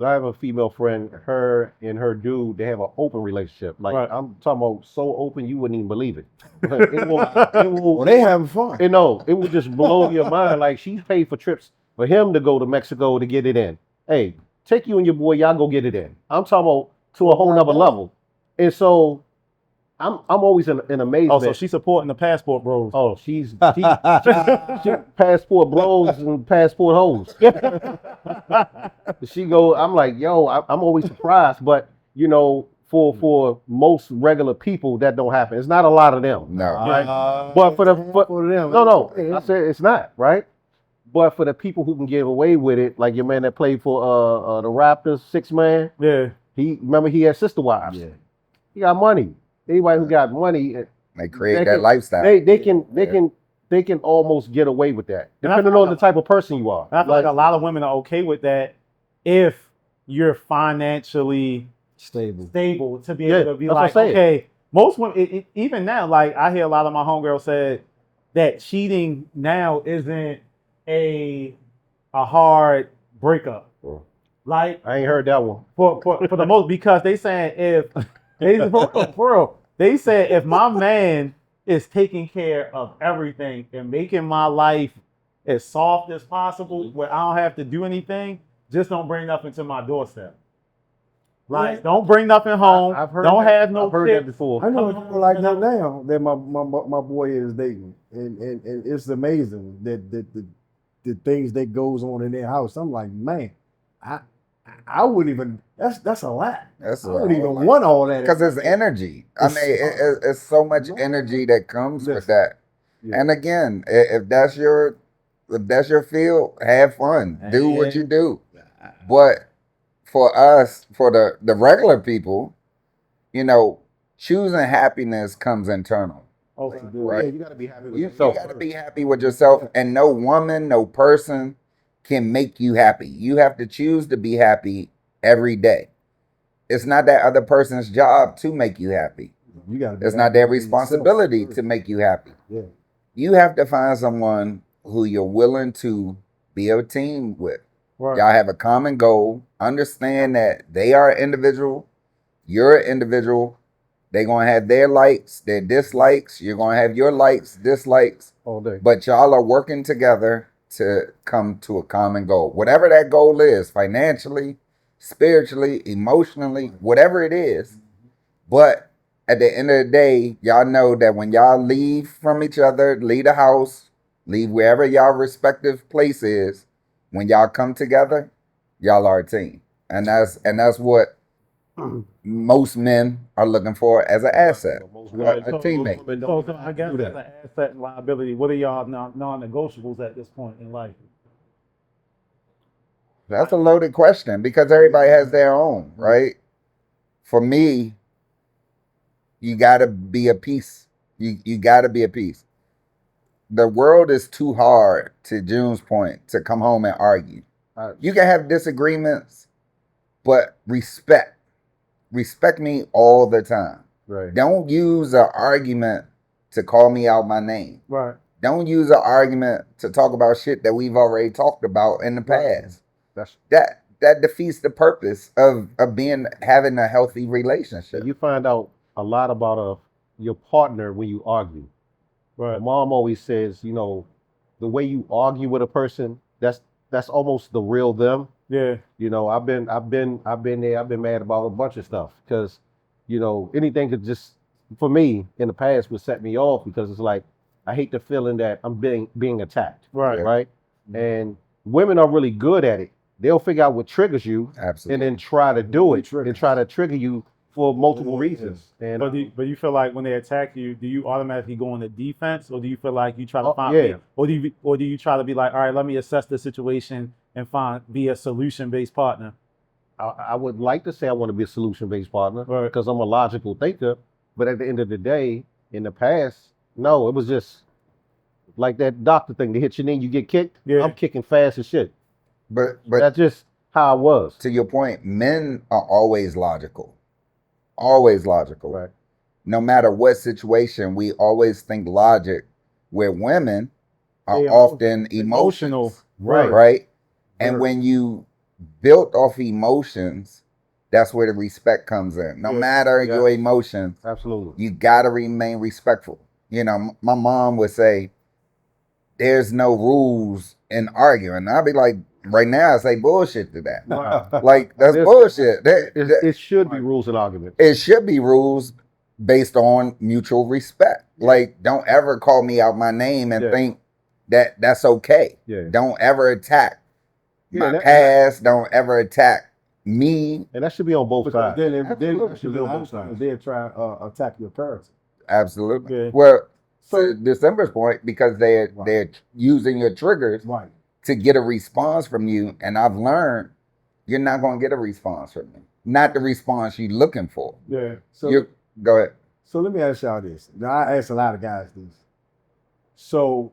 [SPEAKER 2] I have a female friend, her and her dude, they have an open relationship. Like
[SPEAKER 1] Right.
[SPEAKER 2] I'm talking about so open you wouldn't even believe it. It will,
[SPEAKER 4] Well, they having fun.
[SPEAKER 2] it would just blow your mind. Like she's paid for trips for him to go to Mexico to get it in. Hey, take you and your boy, y'all go get it in. I'm talking about to a whole nother level. And so I'm always in amazement.
[SPEAKER 1] Oh, so she's supporting the passport bros.
[SPEAKER 2] Oh, she passport blows and passport hoes. She go, I'm like, yo, I'm always surprised, but you know, for most regular people, that don't happen. It's not a lot of them.
[SPEAKER 3] No.
[SPEAKER 2] Right? But for them, no, I said it's not, right? But for the people who can get away with it, like your man that played for the Raptors, 6-man,
[SPEAKER 1] Yeah.
[SPEAKER 2] He had sister wives.
[SPEAKER 4] Yeah.
[SPEAKER 2] He got money. Anybody who got money,
[SPEAKER 3] They create that lifestyle.
[SPEAKER 2] They can almost get away with that,
[SPEAKER 1] And I
[SPEAKER 2] depending
[SPEAKER 1] feel
[SPEAKER 2] on the type of person you are.
[SPEAKER 1] I feel like a lot of women are okay with that if you're financially
[SPEAKER 4] Stable.
[SPEAKER 1] to be able to be
[SPEAKER 2] that's what
[SPEAKER 1] like,
[SPEAKER 2] I'm saying.
[SPEAKER 1] okay, most women, even now, like I hear a lot of my homegirls said that cheating now isn't a hard breakup. Like
[SPEAKER 2] I ain't heard that one.
[SPEAKER 1] for the most, because they saying for real, they said if my man is taking care of everything and making my life as soft as possible, where I don't have to do anything, just don't bring nothing to my doorstep. Like, don't bring nothing home.
[SPEAKER 2] I've heard
[SPEAKER 1] don't
[SPEAKER 2] that.
[SPEAKER 1] have no
[SPEAKER 2] I've heard
[SPEAKER 1] shit.
[SPEAKER 2] that before.
[SPEAKER 4] I know people like that now that my boy is dating, and it's amazing that the things that goes on in their house. I'm like, man, I wouldn't even. That's a lot.
[SPEAKER 3] That's
[SPEAKER 4] I wouldn't even want all that
[SPEAKER 3] because it's energy. I mean, it's so much energy that comes with that.
[SPEAKER 4] Yeah.
[SPEAKER 3] And again, if that's your field, have fun. Do what you do. But for us, for the regular people, you know, choosing happiness comes internal. Right.
[SPEAKER 2] Yeah, you gotta be happy with
[SPEAKER 3] You
[SPEAKER 2] yourself.
[SPEAKER 3] got to be happy with yourself, and no woman, no person can make you happy. You have to choose to be happy every day. It's not that other person's job to make you happy. It's not their responsibility to make you happy.
[SPEAKER 4] Yeah.
[SPEAKER 3] You have to find someone who you're willing to be a team with.
[SPEAKER 1] Right.
[SPEAKER 3] Y'all have a common goal. Understand that they are individual. You're an individual. They're going to have their likes, their dislikes. You're going to have your likes, dislikes.
[SPEAKER 2] All day.
[SPEAKER 3] But y'all are working together to come to a common goal. Whatever that goal is, financially, spiritually, emotionally, whatever it is. But at the end of the day, y'all know that when y'all leave from each other, leave the house, leave wherever y'all respective place is, when y'all come together, y'all are a team. And that's what most men are looking for as an asset, a teammate.
[SPEAKER 1] So I guess as an asset and liability, what are y'all non-negotiables at this point in life?
[SPEAKER 3] That's a loaded question because everybody has their own, right? For me, you got to be a piece. You got to be a piece. The world is too hard, to June's point, to come home and argue. You can have disagreements, but respect me all the time.
[SPEAKER 2] Right.
[SPEAKER 3] Don't use an argument to call me out my name.
[SPEAKER 1] Right.
[SPEAKER 3] Don't use an argument to talk about shit that we've already talked about in the past. That defeats the purpose of having a healthy relationship.
[SPEAKER 2] You find out a lot about your partner when you argue.
[SPEAKER 1] Right.
[SPEAKER 2] My mom always says, you know, the way you argue with a person, that's almost the real them.
[SPEAKER 1] Yeah.
[SPEAKER 2] You know, I've been there. I've been mad about a bunch of stuff because, you know, anything could just, for me in the past, would set me off because it's like I hate the feeling that I'm being attacked.
[SPEAKER 1] Right.
[SPEAKER 2] Right. And women are really good at it. They'll figure out what triggers you,
[SPEAKER 3] Absolutely.
[SPEAKER 2] and then try to do it and try to trigger you for multiple reasons. And
[SPEAKER 1] But you feel like when they attack you, do you automatically go into defense, or do you feel like you try to find, or do you try to be like, all right, let me assess the situation and be a solution-based partner?
[SPEAKER 2] I would like to say I want to be a solution-based partner
[SPEAKER 1] Right.
[SPEAKER 2] because I'm a logical thinker, But at the end of the day, in the past, no, it was just like that doctor thing. They hit your knee, you get kicked.
[SPEAKER 1] Yeah.
[SPEAKER 2] I'm kicking fast as shit.
[SPEAKER 3] But
[SPEAKER 2] That's just how I was.
[SPEAKER 3] to your point, men are always logical. Always logical.
[SPEAKER 2] Right.
[SPEAKER 3] No matter what situation, we always think logic, where women are
[SPEAKER 1] They are
[SPEAKER 3] often
[SPEAKER 1] emotional.
[SPEAKER 3] emotions.
[SPEAKER 2] Right.
[SPEAKER 3] Right? And
[SPEAKER 4] Very.
[SPEAKER 3] when you built off emotions, that's where the respect comes in. No
[SPEAKER 1] Yeah.
[SPEAKER 3] matter
[SPEAKER 2] Yeah.
[SPEAKER 3] your emotions,
[SPEAKER 2] Absolutely.
[SPEAKER 3] you gotta remain respectful. You know, my mom would say, "There's no rules in arguing." I'd be like, right now, I say bullshit to that.
[SPEAKER 1] Right.
[SPEAKER 3] Like that's
[SPEAKER 2] There's-
[SPEAKER 3] bullshit. That-
[SPEAKER 2] It should be rules and arguments.
[SPEAKER 3] it should be rules based on mutual respect. Like, don't ever call me out my name and
[SPEAKER 2] Yeah.
[SPEAKER 3] think that that's okay.
[SPEAKER 2] Yeah.
[SPEAKER 3] Don't ever attack
[SPEAKER 2] Yeah,
[SPEAKER 3] my
[SPEAKER 2] that-
[SPEAKER 3] past. Don't ever attack me.
[SPEAKER 2] And that should be on both
[SPEAKER 4] Because
[SPEAKER 2] sides.
[SPEAKER 4] then
[SPEAKER 3] Absolutely.
[SPEAKER 4] should be on both sides. They'll try attack your character.
[SPEAKER 3] Absolutely.
[SPEAKER 1] Yeah.
[SPEAKER 3] Well,
[SPEAKER 4] So-
[SPEAKER 3] to December's point, because they're using your triggers
[SPEAKER 4] Right.
[SPEAKER 3] to get a response from you, and I've learned you're not going to get a response from me. Not the response you're looking for.
[SPEAKER 1] Yeah.
[SPEAKER 4] So
[SPEAKER 3] You go ahead.
[SPEAKER 4] So let me ask y'all this. Now I ask a lot of guys this. So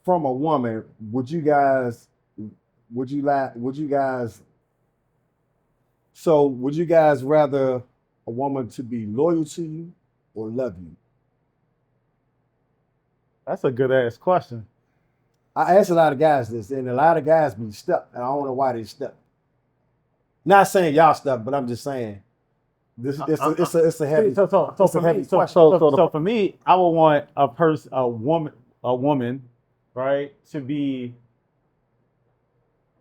[SPEAKER 4] from a woman, would you guys rather a woman to be loyal to you or love you?
[SPEAKER 1] That's a good ass question.
[SPEAKER 4] I ask a lot of guys this, and a lot of guys be stuck, and I don't know why they stuck. Not saying y'all stuck, but I'm just saying it's a heavy.
[SPEAKER 1] So
[SPEAKER 4] it's
[SPEAKER 1] for
[SPEAKER 4] a heavy
[SPEAKER 1] me, so
[SPEAKER 4] question.
[SPEAKER 1] for me, I would want a woman, right, to be.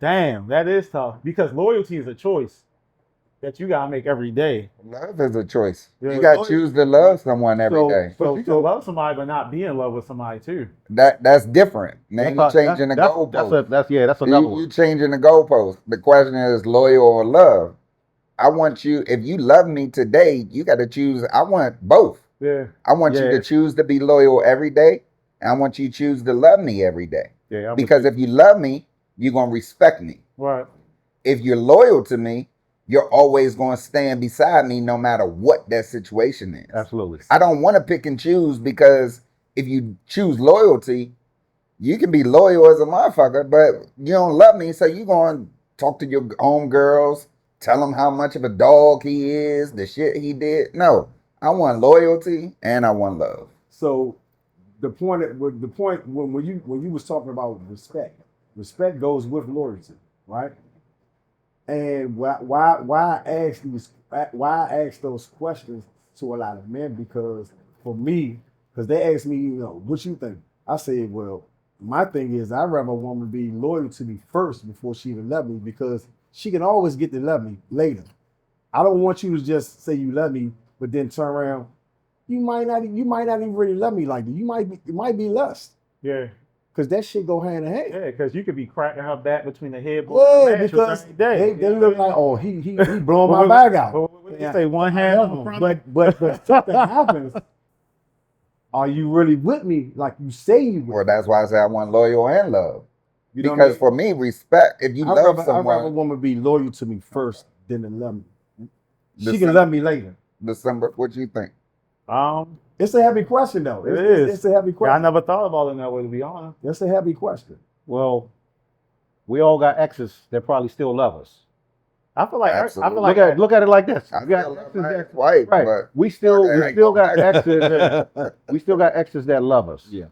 [SPEAKER 1] Damn, that is tough because loyalty is a choice that you gotta make every day.
[SPEAKER 3] Love is a choice.
[SPEAKER 1] Yeah,
[SPEAKER 3] You got to
[SPEAKER 4] loyalty-
[SPEAKER 3] choose to love someone every day.
[SPEAKER 1] But you can love somebody, but not be in love with somebody too.
[SPEAKER 3] That's different. Now you
[SPEAKER 2] That's-
[SPEAKER 3] changing the
[SPEAKER 2] that's
[SPEAKER 3] goalpost.
[SPEAKER 2] that's another
[SPEAKER 3] You
[SPEAKER 2] one.
[SPEAKER 3] changing the goalpost. The question is loyal or love. I want you. If you love me today, you got to choose. I want both.
[SPEAKER 1] Yeah.
[SPEAKER 3] I want you
[SPEAKER 2] Yeah.
[SPEAKER 3] to choose to be loyal every day. And I want you to choose to love me every day.
[SPEAKER 2] Yeah, I'm
[SPEAKER 3] Because
[SPEAKER 2] with
[SPEAKER 3] if you love me, you're gonna respect me.
[SPEAKER 1] Right.
[SPEAKER 3] If you're loyal to me, you're always gonna stand beside me no matter what that situation is.
[SPEAKER 2] you. Absolutely.
[SPEAKER 3] I don't want to pick and choose because if you choose loyalty, you can be loyal as a motherfucker, but you don't love me, so you're going to talk to your homegirls, tell them how much of a dog he is, the shit he did. No, I want loyalty and I want love.
[SPEAKER 4] So the point when you was talking about respect goes with loyalty, right? And why I ask those questions to a lot of men, because for me, because they ask me, what you think? I said, well, my thing is I'd rather a woman be loyal to me first before she even love me, because she can always get to love me later. I don't want you to just say you love me, but then turn around. You might not even really love me like that. It might be lust.
[SPEAKER 1] Yeah.
[SPEAKER 4] Because that shit go hand in hand.
[SPEAKER 1] Yeah. Because you could be cracking her back between the headboard.
[SPEAKER 4] Yeah,
[SPEAKER 1] and the
[SPEAKER 4] because
[SPEAKER 1] mattress every day.
[SPEAKER 4] they look like, oh, he blowing my bag out.
[SPEAKER 1] What did you
[SPEAKER 4] Yeah.
[SPEAKER 1] say? One hand on the front.
[SPEAKER 4] But something happens. Are you really with me like you say you
[SPEAKER 3] Well,
[SPEAKER 4] with?
[SPEAKER 3] that's why I say I want loyal and love.
[SPEAKER 4] You know
[SPEAKER 3] Because
[SPEAKER 4] what
[SPEAKER 3] for me, respect, if you
[SPEAKER 4] I mean?
[SPEAKER 3] love
[SPEAKER 4] I'd rather a
[SPEAKER 3] someone,
[SPEAKER 4] woman be loyal to me first than to love me. She
[SPEAKER 3] December-
[SPEAKER 4] can love me later.
[SPEAKER 3] December, what you think?
[SPEAKER 4] It's a heavy question though.
[SPEAKER 1] It is.
[SPEAKER 4] It's a heavy
[SPEAKER 1] Yeah, I
[SPEAKER 4] question.
[SPEAKER 1] never thought about it that way, to be honest.
[SPEAKER 4] It's a heavy question.
[SPEAKER 2] Well, we all got exes that probably still love us.
[SPEAKER 1] I feel like
[SPEAKER 3] Absolutely.
[SPEAKER 2] Look at it like this.
[SPEAKER 3] I
[SPEAKER 2] We got
[SPEAKER 3] still love
[SPEAKER 2] exes
[SPEAKER 3] my
[SPEAKER 2] that-
[SPEAKER 3] ex-wife,
[SPEAKER 2] right.
[SPEAKER 3] but
[SPEAKER 2] We still got
[SPEAKER 3] That ain't
[SPEAKER 2] exes. We still got exes that love us.
[SPEAKER 4] Yeah.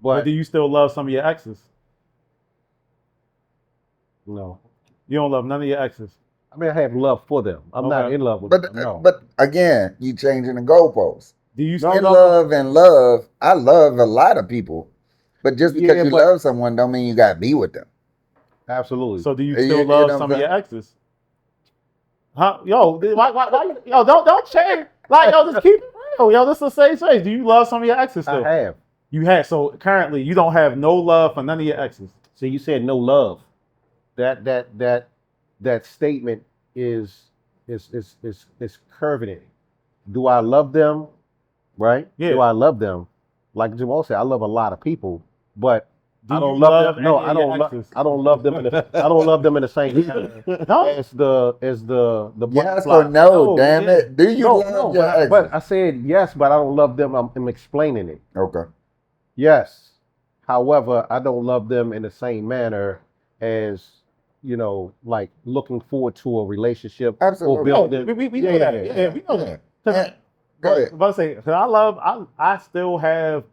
[SPEAKER 1] But
[SPEAKER 2] But
[SPEAKER 1] do you still love some of your exes?
[SPEAKER 2] no.
[SPEAKER 1] You don't love none of your exes.
[SPEAKER 2] I mean, I have love for them. I'm not
[SPEAKER 1] Okay.
[SPEAKER 2] in love with
[SPEAKER 3] but
[SPEAKER 2] them. No.
[SPEAKER 3] but again, you changing the goalposts.
[SPEAKER 1] Do you
[SPEAKER 4] No,
[SPEAKER 1] still
[SPEAKER 3] In
[SPEAKER 1] love?
[SPEAKER 3] love, I love a lot of people. But just because
[SPEAKER 2] Yeah,
[SPEAKER 3] you
[SPEAKER 2] but-
[SPEAKER 3] love someone don't mean you gotta be with them.
[SPEAKER 2] Absolutely.
[SPEAKER 1] So do you
[SPEAKER 3] You-
[SPEAKER 1] still
[SPEAKER 3] you
[SPEAKER 1] love
[SPEAKER 3] know
[SPEAKER 1] some
[SPEAKER 3] what
[SPEAKER 1] of
[SPEAKER 3] I'm
[SPEAKER 1] your exes? Huh? Yo, why yo, don't change. Like, yo, just keep it real. Yo, this is the same face. Do you love some of your exes still?
[SPEAKER 2] I have.
[SPEAKER 1] You have. So currently, you don't have no love for none of your exes.
[SPEAKER 2] So you said no love. That statement is curving it. Do I love them? Right?
[SPEAKER 1] Yeah.
[SPEAKER 2] Do I love them? Like Jamaal said, I love a lot of people, but
[SPEAKER 1] Do
[SPEAKER 2] I don't
[SPEAKER 1] you
[SPEAKER 2] love them. No,
[SPEAKER 1] any
[SPEAKER 2] I
[SPEAKER 1] of your
[SPEAKER 2] don't love.
[SPEAKER 1] exes?
[SPEAKER 2] I don't love them. I don't love them in the same manner
[SPEAKER 1] No?
[SPEAKER 2] as the
[SPEAKER 3] Yes
[SPEAKER 2] butterfly.
[SPEAKER 3] or no,
[SPEAKER 1] No,
[SPEAKER 3] damn
[SPEAKER 1] yeah.
[SPEAKER 3] it. Do you
[SPEAKER 2] No,
[SPEAKER 3] love
[SPEAKER 2] no, but
[SPEAKER 3] your exes?
[SPEAKER 2] I said yes, but I don't love them. I'm explaining it.
[SPEAKER 3] Okay.
[SPEAKER 2] Yes. However, I don't love them in the same manner as, like looking forward to a relationship or
[SPEAKER 3] Absolutely.
[SPEAKER 1] Yeah,
[SPEAKER 2] building.
[SPEAKER 1] we
[SPEAKER 2] Yeah,
[SPEAKER 1] know
[SPEAKER 2] yeah,
[SPEAKER 1] that.
[SPEAKER 2] yeah.
[SPEAKER 1] Yeah, we know that. 'Cause
[SPEAKER 3] Yeah. Go ahead.
[SPEAKER 1] But I say, 'cause I still have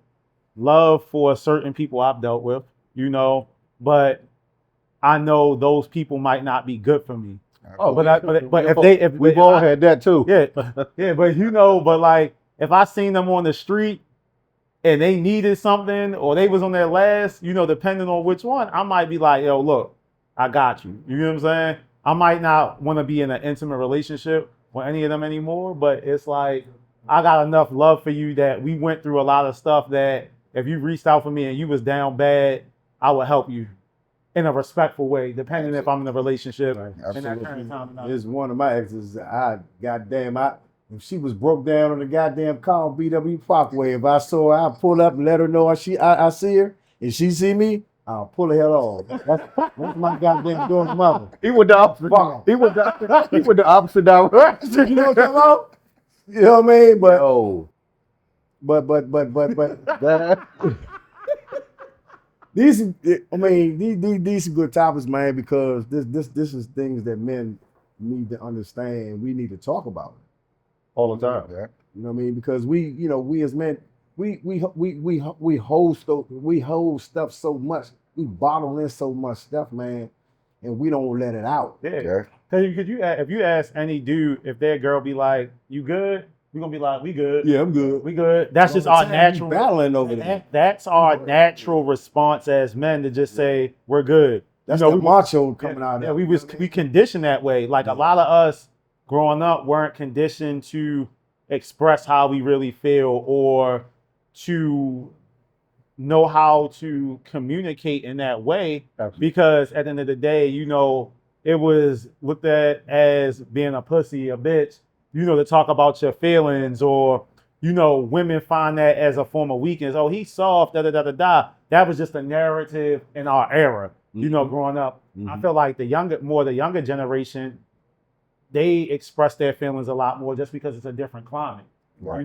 [SPEAKER 1] love for certain people I've dealt with, but I know those people might not be good for me.
[SPEAKER 2] Oh,
[SPEAKER 1] But if
[SPEAKER 2] we've
[SPEAKER 1] if
[SPEAKER 2] all
[SPEAKER 1] I,
[SPEAKER 2] had that too.
[SPEAKER 1] yeah, yeah, but like if I seen them on the street and they needed something or they was on their last, depending on which one, I might be like, yo, look, I got you. You know what I'm saying? I might not want to be in an intimate relationship with any of them anymore, but it's like I got enough love for you that we went through a lot of stuff that if you reached out for me and you was down bad, I would help you in a respectful way, depending if I'm in a relationship.
[SPEAKER 4] Right.
[SPEAKER 1] In that current time or not.
[SPEAKER 4] It's one of my exes. If she was broke down on the goddamn car BW Parkway, if I saw her, I pull up and let her know I see her. If she see me, I'll pull the hell off. That's my goddamn daughter's mother.
[SPEAKER 2] He went the opposite.
[SPEAKER 4] Fuck.
[SPEAKER 2] He went the opposite direction.
[SPEAKER 4] You know what I'm talking about? You know what I mean? But
[SPEAKER 2] Oh, that.
[SPEAKER 4] these are good topics, man, because this is things that men need to understand. We need to talk about it.
[SPEAKER 2] All the time.
[SPEAKER 3] Yeah.
[SPEAKER 4] You know what I mean? Because we as men, we hold stuff so much, we bottle in so much stuff, man, and we don't let it out.
[SPEAKER 1] Yeah.
[SPEAKER 3] Yeah.
[SPEAKER 1] If you ask any dude if their girl be like, you good? We're gonna be like, we good.
[SPEAKER 4] Yeah, I'm good.
[SPEAKER 1] We good. That's just our natural
[SPEAKER 4] battling over there.
[SPEAKER 1] That's our natural response as men to just say we're good.
[SPEAKER 4] That's
[SPEAKER 1] we
[SPEAKER 4] the macho coming out.
[SPEAKER 1] Yeah, we conditioned that way. Like a lot of us growing up weren't conditioned to express how we really feel or to know how to communicate in that way.
[SPEAKER 2] Absolutely.
[SPEAKER 1] Because at the end of the day, it was looked at as being a pussy, a bitch, to talk about your feelings, or women find that as a form of weakness. Oh, he's soft, da da da da da. That was just a narrative in our era, growing up. I feel like the younger generation, they express their feelings a lot more just because it's a different climate.
[SPEAKER 3] Right.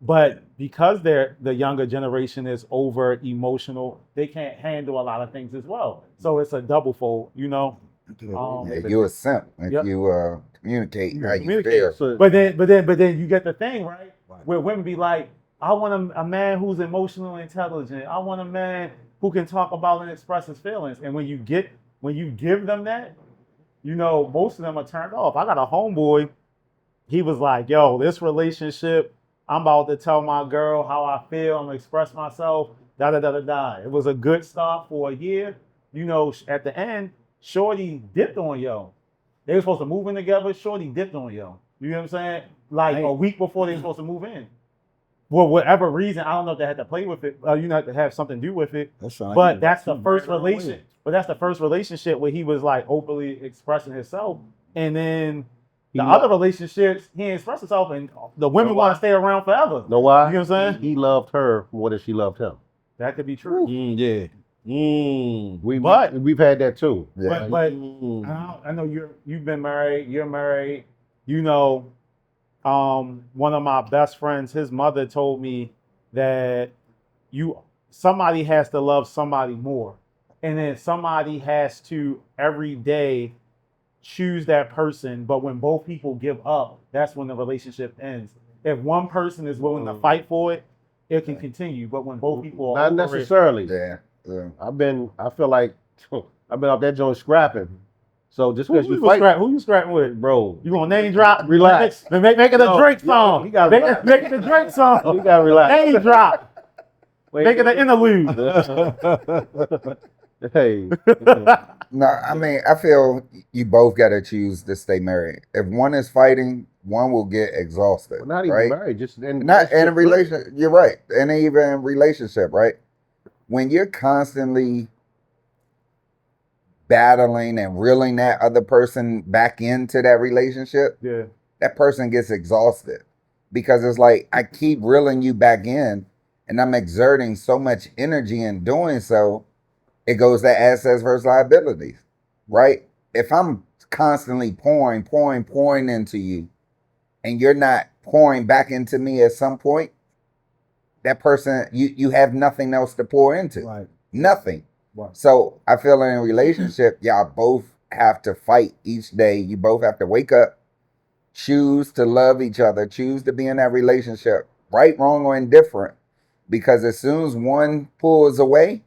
[SPEAKER 1] But because the younger generation is over emotional, they can't handle a lot of things as well. So it's a double fold,
[SPEAKER 3] Yeah, you a simp if
[SPEAKER 1] Yep.
[SPEAKER 3] you communicate how you
[SPEAKER 1] Communicate.
[SPEAKER 3] feel.
[SPEAKER 1] But then you get the thing, right? Where women be like, I want a man who's emotionally intelligent. I want a man who can talk about and express his feelings. And when you give them that, most of them are turned off. I got a homeboy. He was like, yo, this relationship, I'm about to tell my girl how I feel. I'm gonna express myself. Da da da da da. It was a good start for a year. At the end, Shorty dipped on yo. They were supposed to move in together. Shorty dipped on yo. You know what I'm saying? Like a week before they were supposed to move in. For whatever reason, I don't know if they had to play with it. Had to have something to do with it. But that's the first relationship. But that's the first relationship where he was like openly expressing himself. And then the other relationships, he didn't express himself, and the women want to stay around forever.
[SPEAKER 2] Know why?
[SPEAKER 1] You know what I'm saying?
[SPEAKER 2] He loved her more than she loved him.
[SPEAKER 1] That could be true.
[SPEAKER 4] Yeah.
[SPEAKER 2] We've had that too.
[SPEAKER 3] Yeah.
[SPEAKER 1] But I know you've been married. You're married. One of my best friends, his mother told me that somebody has to love somebody more, and then somebody has to every day choose that person. But when both people give up, that's when the relationship ends. If one person is willing to fight for it, it can continue. But when both people are
[SPEAKER 2] Not
[SPEAKER 1] over
[SPEAKER 2] necessarily.
[SPEAKER 3] Yeah.
[SPEAKER 2] I feel like I've been out that joint scrapping. So just because you fight,
[SPEAKER 1] who you scrapping with?
[SPEAKER 2] bro,
[SPEAKER 1] You gonna name drop?
[SPEAKER 2] Relax.
[SPEAKER 1] Make it a Drake song.
[SPEAKER 2] you gotta
[SPEAKER 1] Make
[SPEAKER 2] relax.
[SPEAKER 1] it a Drake song.
[SPEAKER 2] you gotta relax.
[SPEAKER 1] Name drop.
[SPEAKER 2] Wait.
[SPEAKER 1] Make it an interlude.
[SPEAKER 2] Hey,
[SPEAKER 3] No, I mean, I feel you both got to choose to stay married. If one is fighting, one will get exhausted.
[SPEAKER 2] well, not even
[SPEAKER 3] right?
[SPEAKER 2] married, just
[SPEAKER 3] Not in a relationship. You're right. And even in relationship, right? When you're constantly battling and reeling that other person back into that relationship,
[SPEAKER 1] Yeah.
[SPEAKER 3] that person gets exhausted because it's like, I keep reeling you back in and I'm exerting so much energy in doing so, it goes to assets versus liabilities, right? If I'm constantly pouring into you, and you're not pouring back into me at some point, that person, you have nothing else to pour into.
[SPEAKER 4] Right.
[SPEAKER 3] Nothing.
[SPEAKER 4] Right.
[SPEAKER 3] So I feel in a relationship, y'all both have to fight each day. You both have to wake up, choose to love each other, choose to be in that relationship, right, wrong, or indifferent. Because as soon as one pulls away,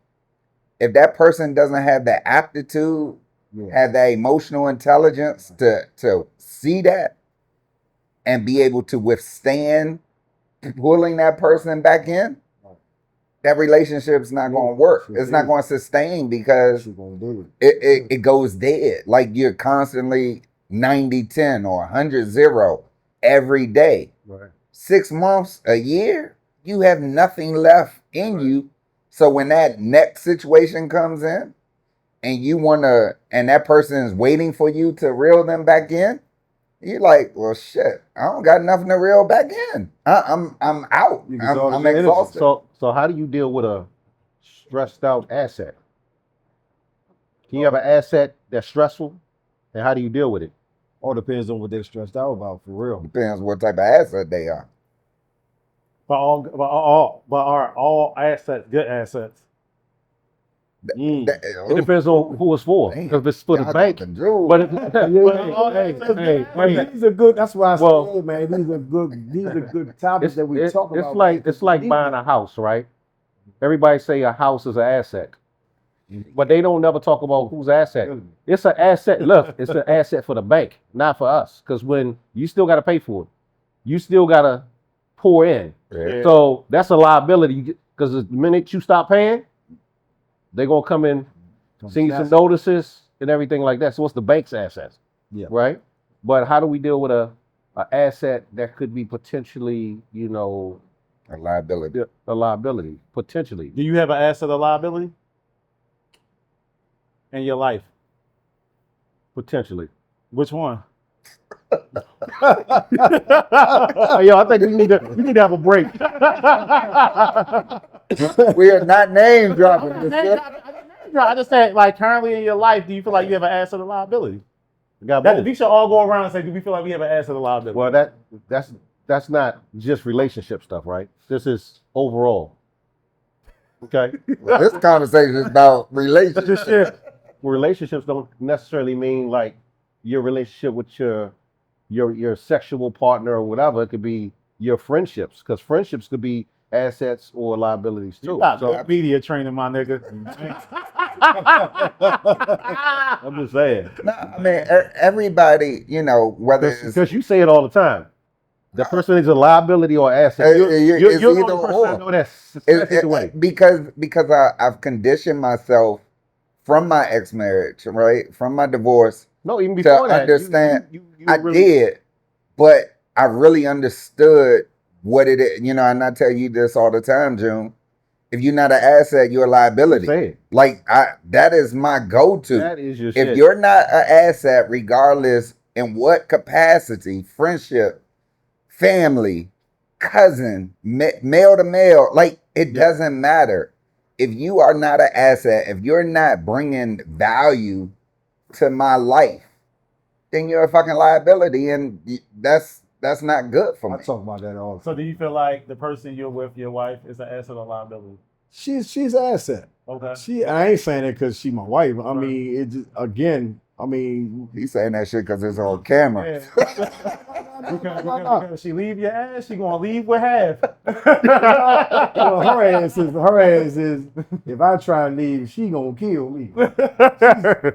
[SPEAKER 3] if that person doesn't have the aptitude, have that emotional intelligence to see that and be able to withstand pulling that person back in, that relationship's not going to work. It's not going to sustain because it goes dead. Like you're constantly 90-10 or 100-0 every day.
[SPEAKER 2] Right.
[SPEAKER 3] 6 months, a year, you have nothing left in you. So when that next situation comes in and you want to, and that person is waiting for you to reel them back in, you're like, well, shit, I don't got nothing to reel back in. I'm out. I'm exhausted.
[SPEAKER 2] So how do you deal with a stressed out asset? Can you have an asset that's stressful, and how do you deal with it?
[SPEAKER 4] All depends on what they're stressed out about, for real.
[SPEAKER 3] Depends what type of asset they are.
[SPEAKER 1] But are all assets good assets?
[SPEAKER 2] It depends on who it's for. Because if it's for the bank, but
[SPEAKER 4] These are good. That's why I say, man, these are good topics that we talk about.
[SPEAKER 2] It's like buying a house, right? Everybody say a house is an asset, but they don't never talk about whose asset. It's an asset. Look, it's an asset for the bank, not for us. Because when you still got to pay for it, you still got to pour in.
[SPEAKER 3] Yeah.
[SPEAKER 2] So that's a liability. Because the minute you stop paying, they're gonna come in, send you some notices and everything like that. So it's the bank's assets, right? But how do we deal with a asset that could be potentially,
[SPEAKER 3] a liability?
[SPEAKER 2] A liability, potentially.
[SPEAKER 1] Do you have an asset or liability in your life?
[SPEAKER 2] Potentially.
[SPEAKER 1] Which one?
[SPEAKER 2] Yo, I think we need to have a break.
[SPEAKER 3] We are not name dropping.
[SPEAKER 1] I just said, like, currently in your life, do you feel like you have an asset or liability? We should all go around and say, do we feel like we have an asset or liability?
[SPEAKER 2] Well, that's not just relationship stuff, right? This is overall. Okay.
[SPEAKER 3] Well, this conversation is about relationships.
[SPEAKER 2] Relationships don't necessarily mean like your relationship with your sexual partner or whatever. It could be your friendships, because friendships could be assets or liabilities too.
[SPEAKER 1] You got good media training, my nigga.
[SPEAKER 2] I'm just saying.
[SPEAKER 3] No, I mean, everybody, whether
[SPEAKER 2] because you say it all the time. The person is a liability or asset. You're the only person I know that's
[SPEAKER 3] because I've conditioned myself from my ex-marriage, right, from my divorce.
[SPEAKER 2] No, even before that,
[SPEAKER 3] understand. I did, but I really understood what it is. And I tell you this all the time, June. If you're not an asset, you're a liability. Like that is my go-to.
[SPEAKER 2] That is your shit.
[SPEAKER 3] If you're not an asset, regardless in what capacity, friendship, family, cousin, male to male, like it doesn't matter. If you are not an asset, if you're not bringing value to my life, then you're a fucking liability, and that's not good for me.
[SPEAKER 4] I talk about that all the time.
[SPEAKER 1] So do you feel like the person you're with, your wife, is an asset or liability?
[SPEAKER 4] She's an asset.
[SPEAKER 1] Okay.
[SPEAKER 4] I ain't saying it because she's my wife. I mean, it just,
[SPEAKER 3] he's saying that shit because it's on camera.
[SPEAKER 1] Because she leave your ass, she gonna leave with half.
[SPEAKER 4] Well, her ass is. If I try to leave, she gonna kill me.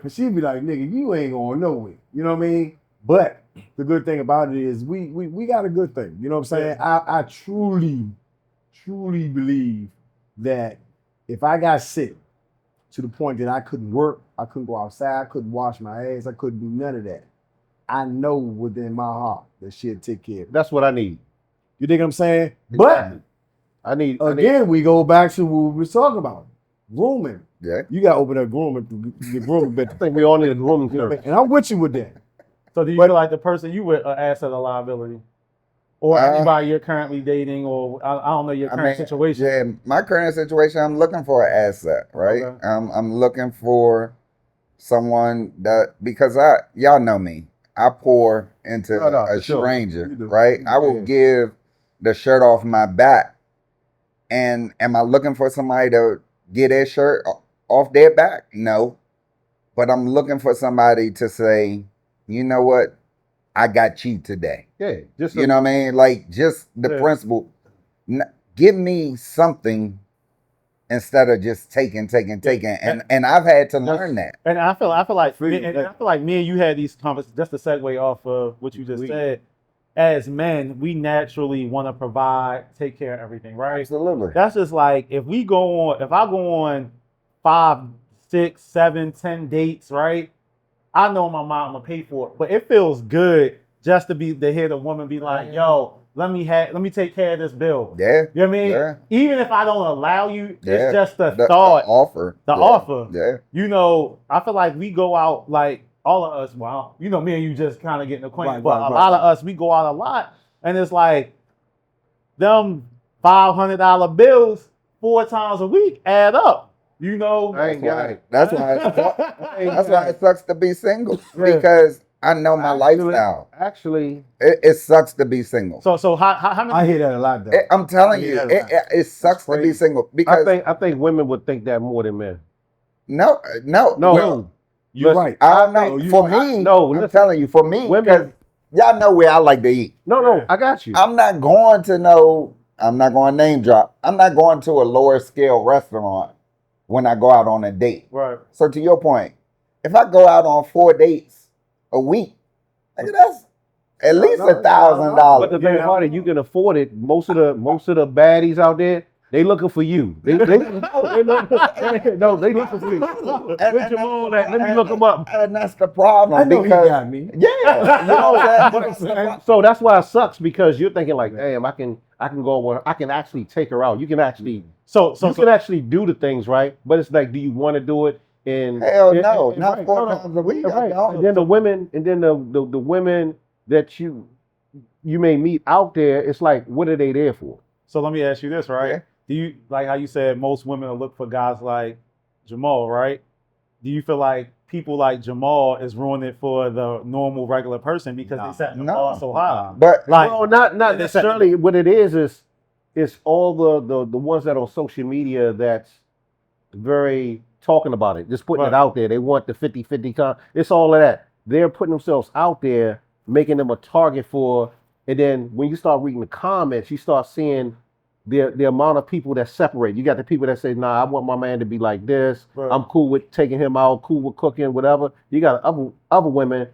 [SPEAKER 4] She be like, nigga, you ain't going nowhere. You know what I mean? But the good thing about it is we got a good thing. You know what I'm saying? I truly believe that if I got sick to the point that I couldn't work, I couldn't go outside, I couldn't wash my ass, I couldn't do none of that, I know within my heart that she'll take care of it.
[SPEAKER 2] That's what I need.
[SPEAKER 4] You think I'm saying?
[SPEAKER 2] Exactly.
[SPEAKER 4] But we go back to what we were talking about. Grooming.
[SPEAKER 3] Yeah.
[SPEAKER 4] You gotta open up grooming to get grooming better.
[SPEAKER 2] I think we all need a grooming service.
[SPEAKER 4] And I'm with you with that.
[SPEAKER 1] So do you feel like the person you with an asset or liability? or anybody you're currently dating, or I don't know your current situation.
[SPEAKER 3] Yeah, my current situation, I'm looking for an asset, right?
[SPEAKER 1] Okay.
[SPEAKER 3] I'm looking for someone that, because y'all know me, I pour into a
[SPEAKER 2] sure.
[SPEAKER 3] stranger,
[SPEAKER 4] You do.
[SPEAKER 3] right? I will
[SPEAKER 2] Yeah.
[SPEAKER 3] give the shirt off my back. And am I looking for somebody to get their shirt off their back? No. But I'm looking for somebody to say, you know what? I got you today.
[SPEAKER 2] Yeah, just
[SPEAKER 3] You know what I mean? Like, just the
[SPEAKER 1] Yeah.
[SPEAKER 3] principle. Give me something instead of just taking. And I've had to learn that.
[SPEAKER 1] And I feel like
[SPEAKER 4] feel you.
[SPEAKER 1] I feel like me and you had these conversations. Just to segue off of what you just said, as men, we naturally want to provide, take care of everything, right?
[SPEAKER 3] Absolutely.
[SPEAKER 1] That's just like if I go on 5, 6, 7, 10 dates, right? I know my mom will pay for it, but it feels good just to hear the woman be like, "Yo, let me take care of this bill."
[SPEAKER 3] Yeah.
[SPEAKER 1] You know what I mean?
[SPEAKER 3] Yeah.
[SPEAKER 1] Even if I don't allow you,
[SPEAKER 3] Yeah.
[SPEAKER 1] it's just the
[SPEAKER 3] The
[SPEAKER 1] thought,
[SPEAKER 3] offer.
[SPEAKER 1] the
[SPEAKER 3] Yeah.
[SPEAKER 1] offer.
[SPEAKER 3] Yeah.
[SPEAKER 1] You know, I feel like we go out, like all of us. Well, you know, me and you just kind of getting acquainted,
[SPEAKER 4] Right,
[SPEAKER 1] but
[SPEAKER 4] right,
[SPEAKER 1] a
[SPEAKER 4] right.
[SPEAKER 1] lot of us, we go out a lot, and it's like them $500 bills 4 times a week add up. You know,
[SPEAKER 2] I ain't got it.
[SPEAKER 3] That's why it sucks to be single, because I know my lifestyle.
[SPEAKER 2] Actually,
[SPEAKER 3] It sucks to be single.
[SPEAKER 1] so how many?
[SPEAKER 4] I hear that a lot though.
[SPEAKER 3] I'm telling
[SPEAKER 4] I
[SPEAKER 3] you,
[SPEAKER 4] hear that a lot.
[SPEAKER 3] it sucks to be
[SPEAKER 4] crazy.
[SPEAKER 3] single because
[SPEAKER 2] I think women would think that more than men.
[SPEAKER 3] no.
[SPEAKER 2] No,
[SPEAKER 4] You're
[SPEAKER 2] listen,
[SPEAKER 4] right.
[SPEAKER 3] I don't
[SPEAKER 2] I
[SPEAKER 3] know.
[SPEAKER 2] think-
[SPEAKER 3] For me,
[SPEAKER 2] no,
[SPEAKER 3] I'm
[SPEAKER 2] listen.
[SPEAKER 3] telling you, for me,
[SPEAKER 2] Women-
[SPEAKER 3] because y'all know where I like to eat.
[SPEAKER 2] No, I got you.
[SPEAKER 3] I'm not going to name drop. I'm not going to a lower scale restaurant when I go out on a date.
[SPEAKER 1] Right.
[SPEAKER 3] So to your point, if I go out on 4 dates a week, that's at least
[SPEAKER 4] no,
[SPEAKER 3] $1,000.
[SPEAKER 2] But the thing about it, you can afford it. Most of the baddies out there, they looking for you. They looking for you. Where's Jamaal at? Let me look him up.
[SPEAKER 3] And that's the problem.
[SPEAKER 4] I know
[SPEAKER 3] because,
[SPEAKER 4] he got me.
[SPEAKER 3] Yeah. You know what I'm saying?
[SPEAKER 2] So that's why it sucks, because you're thinking like, damn, I can go where I can actually take her out. You can actually you can actually do the things, right? But it's like, do you want to do it? And
[SPEAKER 3] Hell no, not
[SPEAKER 2] right,
[SPEAKER 3] 4 times a week.
[SPEAKER 2] right.
[SPEAKER 3] I don't.
[SPEAKER 2] And then the women, the women that you may meet out there, it's like, what are they there for?
[SPEAKER 1] So let me ask you this, right?
[SPEAKER 3] Yeah.
[SPEAKER 1] Do you, like how you said, most women will look for guys like Jamaal, right? Do you feel like people like Jamaal is ruining it for the normal regular person because they set the bar so high?
[SPEAKER 3] But
[SPEAKER 1] Like,
[SPEAKER 2] No, not necessarily. What it is all the ones that on social media that's very talking about it, just putting it out there. They want the 50-50 it's all of that. They're putting themselves out there, making them a target for, and then when you start reading the comments, you start seeing the amount of people that separate. You got the people that say, nah, I want my man to be like this.
[SPEAKER 1] Right.
[SPEAKER 2] I'm cool with taking him out, cool with cooking, whatever. You got other women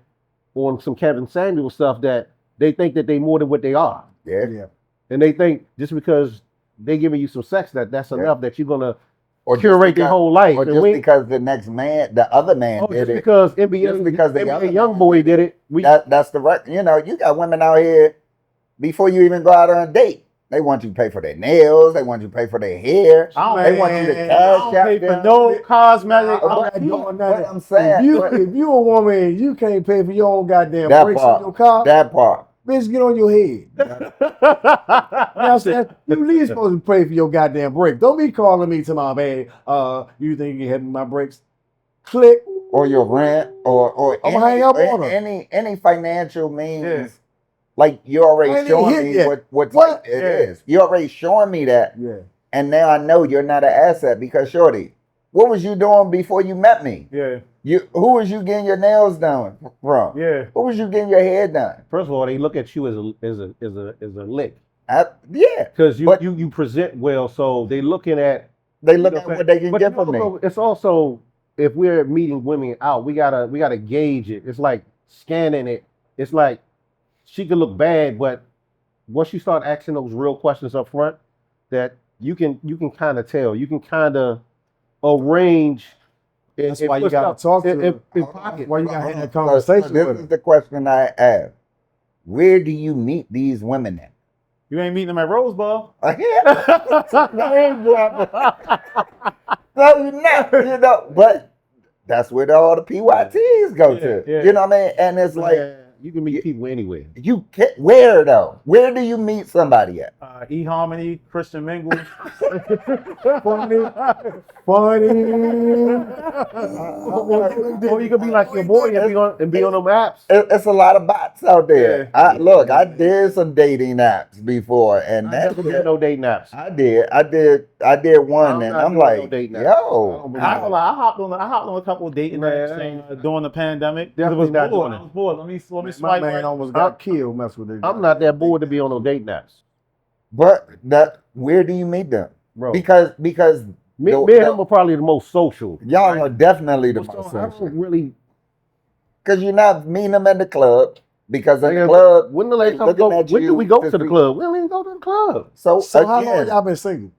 [SPEAKER 2] on some Kevin Samuel stuff that they think that they more than what they are.
[SPEAKER 3] yeah.
[SPEAKER 2] And they think just because they giving you some sex that's enough, that you're gonna
[SPEAKER 3] Or
[SPEAKER 2] curate their whole life.
[SPEAKER 3] Or
[SPEAKER 2] And
[SPEAKER 3] just because the next man, the other man did
[SPEAKER 2] just
[SPEAKER 3] it.
[SPEAKER 2] because NBA
[SPEAKER 3] other
[SPEAKER 2] young
[SPEAKER 3] man
[SPEAKER 2] boy did it.
[SPEAKER 3] That's the right. You know, you got women out here, before you even go out on a date, they want you to pay for their nails. They want you to pay for their hair. They want you to
[SPEAKER 1] I
[SPEAKER 3] cash
[SPEAKER 1] don't
[SPEAKER 3] out
[SPEAKER 1] pay for
[SPEAKER 3] them.
[SPEAKER 1] no cosmetic.
[SPEAKER 3] But I'm saying,
[SPEAKER 4] If you a woman and you can't pay for your own goddamn
[SPEAKER 3] that
[SPEAKER 4] brakes
[SPEAKER 3] part,
[SPEAKER 4] in your car,
[SPEAKER 3] that part.
[SPEAKER 4] bitch, get on your head. You know what I'm saying? You at least supposed to pay for your goddamn brake. Don't be calling me to my man. You think you can help me with my brakes? Click.
[SPEAKER 3] Or your rent, or
[SPEAKER 4] I'ma hang up on her.
[SPEAKER 3] any financial means.
[SPEAKER 1] Yeah.
[SPEAKER 3] Like you're
[SPEAKER 4] I
[SPEAKER 3] already
[SPEAKER 4] ain't
[SPEAKER 3] showing
[SPEAKER 4] hit
[SPEAKER 3] me
[SPEAKER 4] yet.
[SPEAKER 3] what
[SPEAKER 4] What?
[SPEAKER 3] it is. You're already showing me that.
[SPEAKER 4] Yeah.
[SPEAKER 3] And now I know you're not an asset because, shorty, what was you doing before you met me?
[SPEAKER 1] Yeah.
[SPEAKER 3] Who was you getting your nails done from?
[SPEAKER 1] Yeah.
[SPEAKER 3] Who was you getting your hair done?
[SPEAKER 2] First of all, they look at you as a lick,
[SPEAKER 3] Yeah.
[SPEAKER 2] because you present well, so they looking at.
[SPEAKER 3] They look at what they can get from me.
[SPEAKER 2] It's also, if we're meeting women out, we gotta gauge it. It's like scanning it. It's like she could look bad, but once you start asking those real questions up front, that you can kind of tell. You can kind of arrange.
[SPEAKER 4] That's why you gotta talk to her. Why you gotta have that conversation
[SPEAKER 3] This
[SPEAKER 4] with
[SPEAKER 3] is
[SPEAKER 4] her.
[SPEAKER 3] the question I ask. Where do you meet these women at?
[SPEAKER 1] You ain't meeting them at Rosebud.
[SPEAKER 3] No, you're not. But that's where all the PYTs go to.
[SPEAKER 1] Yeah.
[SPEAKER 3] You know what I mean? And it's like,
[SPEAKER 2] You can meet people anywhere.
[SPEAKER 3] You can where though? Where do you meet somebody at?
[SPEAKER 1] eHarmony, Christian Mingle.
[SPEAKER 4] Funny. Funny.
[SPEAKER 2] Or you could be like your boy and be on them apps.
[SPEAKER 3] It's a lot of bots out there.
[SPEAKER 2] Yeah.
[SPEAKER 3] I did some dating apps before, and
[SPEAKER 2] I never did no dating apps.
[SPEAKER 3] I did one, and I'm like, yo,
[SPEAKER 1] I hopped on a couple of dating apps during the pandemic. It
[SPEAKER 2] Definitely
[SPEAKER 1] was
[SPEAKER 2] not
[SPEAKER 1] bored.
[SPEAKER 2] doing
[SPEAKER 1] I was bored. Let me
[SPEAKER 4] My
[SPEAKER 1] swipe
[SPEAKER 4] man
[SPEAKER 1] right.
[SPEAKER 4] almost got killed messing with it.
[SPEAKER 2] I'm not that bored to be on no dating apps,
[SPEAKER 3] but where do you meet them?
[SPEAKER 2] bro.
[SPEAKER 3] Because
[SPEAKER 2] Me and him are probably the most social.
[SPEAKER 3] y'all are definitely the most
[SPEAKER 2] I
[SPEAKER 3] social.
[SPEAKER 2] don't really.
[SPEAKER 3] Because you're not meeting them at the club. Because at the
[SPEAKER 2] Nigga,
[SPEAKER 3] club,
[SPEAKER 2] when the last time
[SPEAKER 3] looking at
[SPEAKER 2] when
[SPEAKER 3] you
[SPEAKER 2] do we go to the
[SPEAKER 3] see-
[SPEAKER 2] club? We don't even go to the club.
[SPEAKER 3] So
[SPEAKER 4] how long
[SPEAKER 3] again,
[SPEAKER 4] y'all been single?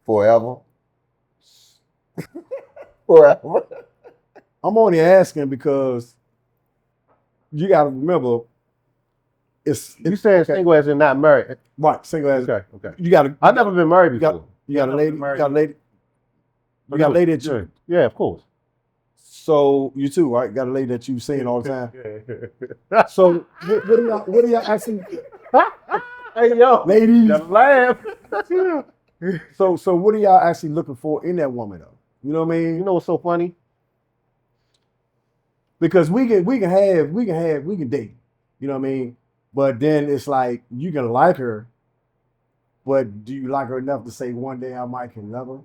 [SPEAKER 3] forever. Forever.
[SPEAKER 4] I'm only asking because you got to remember,
[SPEAKER 2] You saying
[SPEAKER 4] okay.
[SPEAKER 2] single as in not married?
[SPEAKER 4] Right, single as
[SPEAKER 2] Okay, okay.
[SPEAKER 4] you got to.
[SPEAKER 2] I've never been married
[SPEAKER 4] You got-
[SPEAKER 2] before.
[SPEAKER 4] You got a lady. You got a lady. You
[SPEAKER 2] Okay.
[SPEAKER 4] got a lady that you.
[SPEAKER 2] Yeah, of course.
[SPEAKER 4] So you too, right? Got a lady that you seeing all the time. So what do y'all actually,
[SPEAKER 2] Hey yo,
[SPEAKER 4] ladies?
[SPEAKER 2] gotta laugh.
[SPEAKER 4] So what are y'all actually looking for in that woman though? You know what I mean?
[SPEAKER 2] You know what's so funny?
[SPEAKER 4] Because we can date. You know what I mean? But then it's like you can like her, but do you like her enough to say one day I might can love her?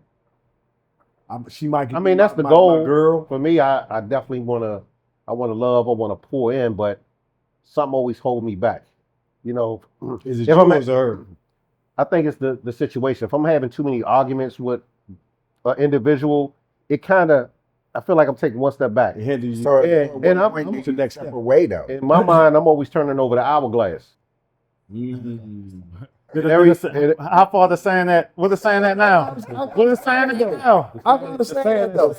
[SPEAKER 4] She might.
[SPEAKER 2] I mean, that's the
[SPEAKER 4] my
[SPEAKER 2] goal.
[SPEAKER 4] girl.
[SPEAKER 2] For me, I definitely wanna love, I wanna pour in, but something always hold me back. You know,
[SPEAKER 4] Is it
[SPEAKER 2] If I'm
[SPEAKER 4] yours or her?
[SPEAKER 2] I think it's the situation. If I'm having too many arguments with an individual, it kind of, I feel like I'm taking one step back.
[SPEAKER 4] It hinders you.
[SPEAKER 3] So
[SPEAKER 2] Yeah,
[SPEAKER 3] at
[SPEAKER 2] and
[SPEAKER 3] what
[SPEAKER 2] I'm
[SPEAKER 3] point do
[SPEAKER 4] to
[SPEAKER 3] you
[SPEAKER 4] the next
[SPEAKER 3] step
[SPEAKER 4] step.
[SPEAKER 3] away though.
[SPEAKER 2] In my mind, I'm always turning over the hourglass.
[SPEAKER 1] How far the saying that? What is saying that now? What is saying that now?
[SPEAKER 4] I can understand that though.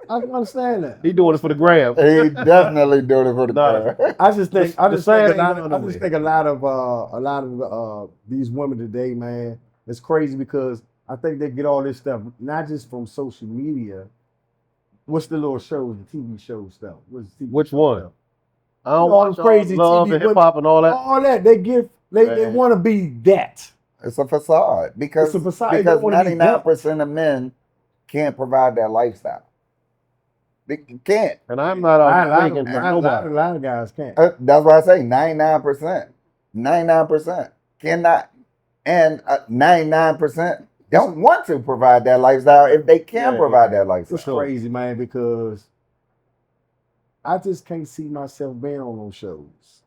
[SPEAKER 4] I can understand that.
[SPEAKER 2] He doing it for the gram.
[SPEAKER 3] He definitely doing it for the
[SPEAKER 2] Nah.
[SPEAKER 3] car.
[SPEAKER 4] I just think
[SPEAKER 2] The saying ain't going
[SPEAKER 4] I
[SPEAKER 2] nowhere.
[SPEAKER 4] just think a lot of these women today, man, it's crazy because I think they get all this stuff not just from social media. What's the little shows, the TV show stuff? What's the TV
[SPEAKER 2] Which
[SPEAKER 4] show
[SPEAKER 2] one?
[SPEAKER 4] stuff?
[SPEAKER 2] I don't
[SPEAKER 4] all
[SPEAKER 2] watch
[SPEAKER 4] them crazy
[SPEAKER 2] love
[SPEAKER 4] TV
[SPEAKER 2] and hip hop and all that.
[SPEAKER 4] All that they give, they
[SPEAKER 2] Man.
[SPEAKER 4] want to be that.
[SPEAKER 3] It's a facade because
[SPEAKER 4] It's a facade. They don't
[SPEAKER 3] because
[SPEAKER 4] wanna be
[SPEAKER 3] 99% of men can't provide that lifestyle. They can't.
[SPEAKER 2] And I'm not speaking for
[SPEAKER 4] A
[SPEAKER 2] nobody.
[SPEAKER 4] lot of guys can't.
[SPEAKER 3] That's why I say 99%. 99% cannot, and 99% don't want to provide that lifestyle if they can provide that lifestyle.
[SPEAKER 4] It's crazy, man, because I just can't see myself being on those shows.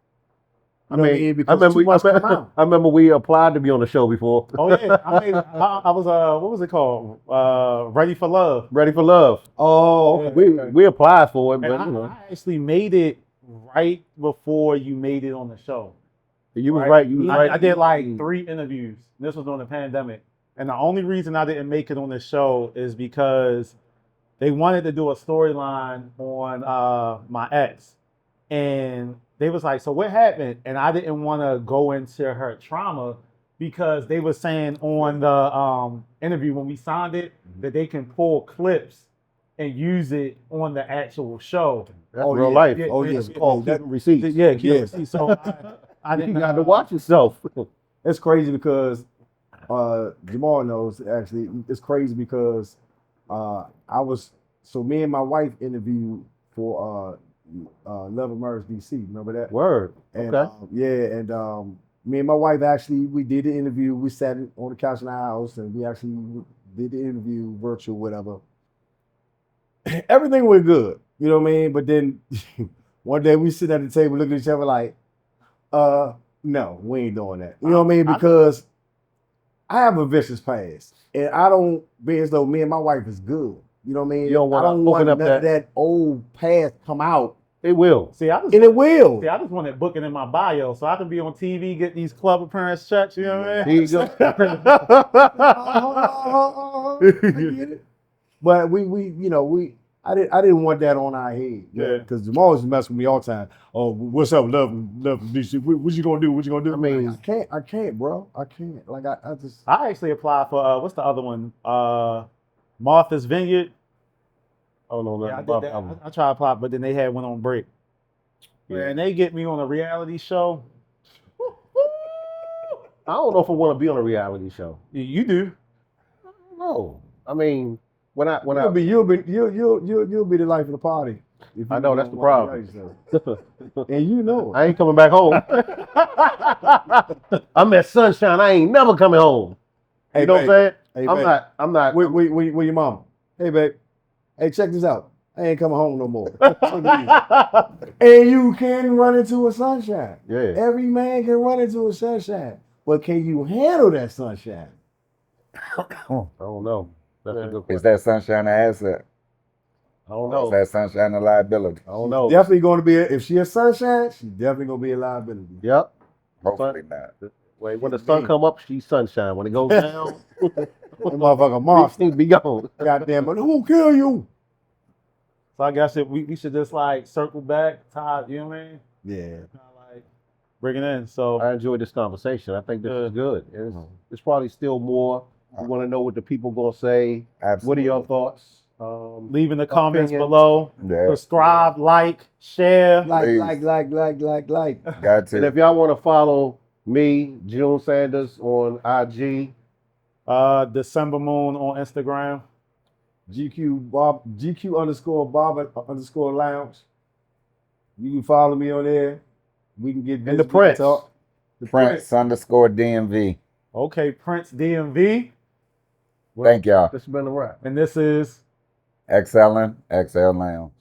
[SPEAKER 4] You know what I mean? Because too much come out.
[SPEAKER 2] I remember we applied to be on the show before.
[SPEAKER 1] Oh yeah, I was what was it called? Ready for Love.
[SPEAKER 2] Ready for Love.
[SPEAKER 4] Oh, okay.
[SPEAKER 2] We applied for it,
[SPEAKER 1] And
[SPEAKER 2] but you know,
[SPEAKER 1] I actually made it right before you made it on the show.
[SPEAKER 2] you was right. You was right.
[SPEAKER 1] I did like 3 interviews. This was during the pandemic, and the only reason I didn't make it on the show is because they wanted to do a storyline on my ex, and they was like, "So what happened?" And I didn't want to go into her trauma because they were saying on the interview when we signed it that they can pull clips and use it on the actual show.
[SPEAKER 2] That's real life.
[SPEAKER 1] Yeah,
[SPEAKER 2] It's called keeping receipts.
[SPEAKER 1] Yeah, so I didn't.
[SPEAKER 2] You got to watch yourself.
[SPEAKER 4] It's crazy because Jamaal knows actually. It's crazy because me and my wife interviewed for Love and Murders DC. Remember that?
[SPEAKER 2] Word.
[SPEAKER 4] And,
[SPEAKER 2] Okay.
[SPEAKER 4] me and my wife actually we did the interview. We sat on the couch in our house and we actually did the interview virtual, whatever. Everything went good, you know what I mean? But then one day we sit at the table looking at each other like, no, we ain't doing that. You know what I mean? Because I have a vicious past, and I don't be as though me and my wife is good. You know what I mean?
[SPEAKER 2] You don't want
[SPEAKER 4] I don't
[SPEAKER 2] to
[SPEAKER 4] want
[SPEAKER 2] open up
[SPEAKER 4] none of that old past come out,
[SPEAKER 2] It will.
[SPEAKER 1] See, I
[SPEAKER 4] and it will.
[SPEAKER 1] I just wanted booking in my bio so I can be on TV, get these club appearance checks. You know what I
[SPEAKER 2] Here
[SPEAKER 1] mean?
[SPEAKER 2] you go.
[SPEAKER 4] I get it. But I didn't want that on our head.
[SPEAKER 1] Yeah.
[SPEAKER 4] Because Jamal used to mess with me all the time. Oh, what's up, love DC? What you gonna do? What you gonna do?
[SPEAKER 2] I mean,
[SPEAKER 4] I can't, bro. I can't. Like I just.
[SPEAKER 1] I actually applied for what's the other one? Martha's Vineyard.
[SPEAKER 2] I don't know
[SPEAKER 1] Yeah, I
[SPEAKER 2] nothing
[SPEAKER 1] did
[SPEAKER 2] about
[SPEAKER 1] that.
[SPEAKER 2] that one.
[SPEAKER 1] I tried to pop, but then they had one on break.
[SPEAKER 2] Yeah.
[SPEAKER 1] And they get me on a reality show.
[SPEAKER 2] I don't know if I want to be on a reality show.
[SPEAKER 1] You do.
[SPEAKER 2] No, I mean,
[SPEAKER 4] You'll be the life of the party. If
[SPEAKER 2] I
[SPEAKER 4] you
[SPEAKER 2] know
[SPEAKER 4] go
[SPEAKER 2] that's
[SPEAKER 4] on
[SPEAKER 2] the
[SPEAKER 4] one
[SPEAKER 2] problem.
[SPEAKER 4] reality show. And you know it.
[SPEAKER 2] I ain't coming back home. I'm at Sunshine. I ain't never coming home.
[SPEAKER 4] Hey,
[SPEAKER 2] You know
[SPEAKER 4] babe.
[SPEAKER 2] what I'm saying?
[SPEAKER 4] Hey,
[SPEAKER 2] I'm
[SPEAKER 4] babe.
[SPEAKER 2] not. I'm not.
[SPEAKER 4] Where your mama? Hey, babe. Hey, check this out. I ain't coming home no more. Check it out. And you can run into a sunshine.
[SPEAKER 2] Yeah.
[SPEAKER 4] Every man can run into a sunshine. But can you handle that sunshine?
[SPEAKER 2] I don't know. That's a good
[SPEAKER 3] Is
[SPEAKER 2] question.
[SPEAKER 3] that sunshine an asset?
[SPEAKER 2] I don't
[SPEAKER 3] Or is
[SPEAKER 2] know.
[SPEAKER 3] that sunshine a liability?
[SPEAKER 2] I don't know.
[SPEAKER 4] Definitely going to be, if she a sunshine, she's definitely going to be a liability.
[SPEAKER 2] Yep.
[SPEAKER 3] Hopefully not.
[SPEAKER 2] Wait, when the sun come up, she's sunshine. When it goes down,
[SPEAKER 4] That motherfucker monster.
[SPEAKER 2] be gone.
[SPEAKER 4] Goddamn, but who kill you?
[SPEAKER 1] So I guess we should just like circle back, tie, you know what I mean?
[SPEAKER 4] Yeah.
[SPEAKER 1] Kind of like bring it in. So
[SPEAKER 2] I enjoyed this conversation. I think this is good. It's probably still more. We want to know what the people gonna say.
[SPEAKER 3] Absolutely.
[SPEAKER 2] What are your thoughts?
[SPEAKER 1] leave in the comments
[SPEAKER 2] Opinions.
[SPEAKER 1] below.
[SPEAKER 3] Yeah.
[SPEAKER 1] Subscribe, like, share.
[SPEAKER 3] Please.
[SPEAKER 4] Like.
[SPEAKER 3] Got
[SPEAKER 2] And
[SPEAKER 3] to.
[SPEAKER 2] if y'all want to follow me, June Sanders, on IG,
[SPEAKER 1] December Moon on Instagram.
[SPEAKER 4] GQ underscore Barber underscore Lounge. You can follow me on there. We can get
[SPEAKER 2] And the
[SPEAKER 4] busy, we can
[SPEAKER 2] Prince.
[SPEAKER 4] talk. The
[SPEAKER 3] Prince _ DMV.
[SPEAKER 1] Okay, Prince DMV.
[SPEAKER 3] Thank y'all.
[SPEAKER 2] this has been a wrap.
[SPEAKER 1] And this is
[SPEAKER 3] Xhale Lounge.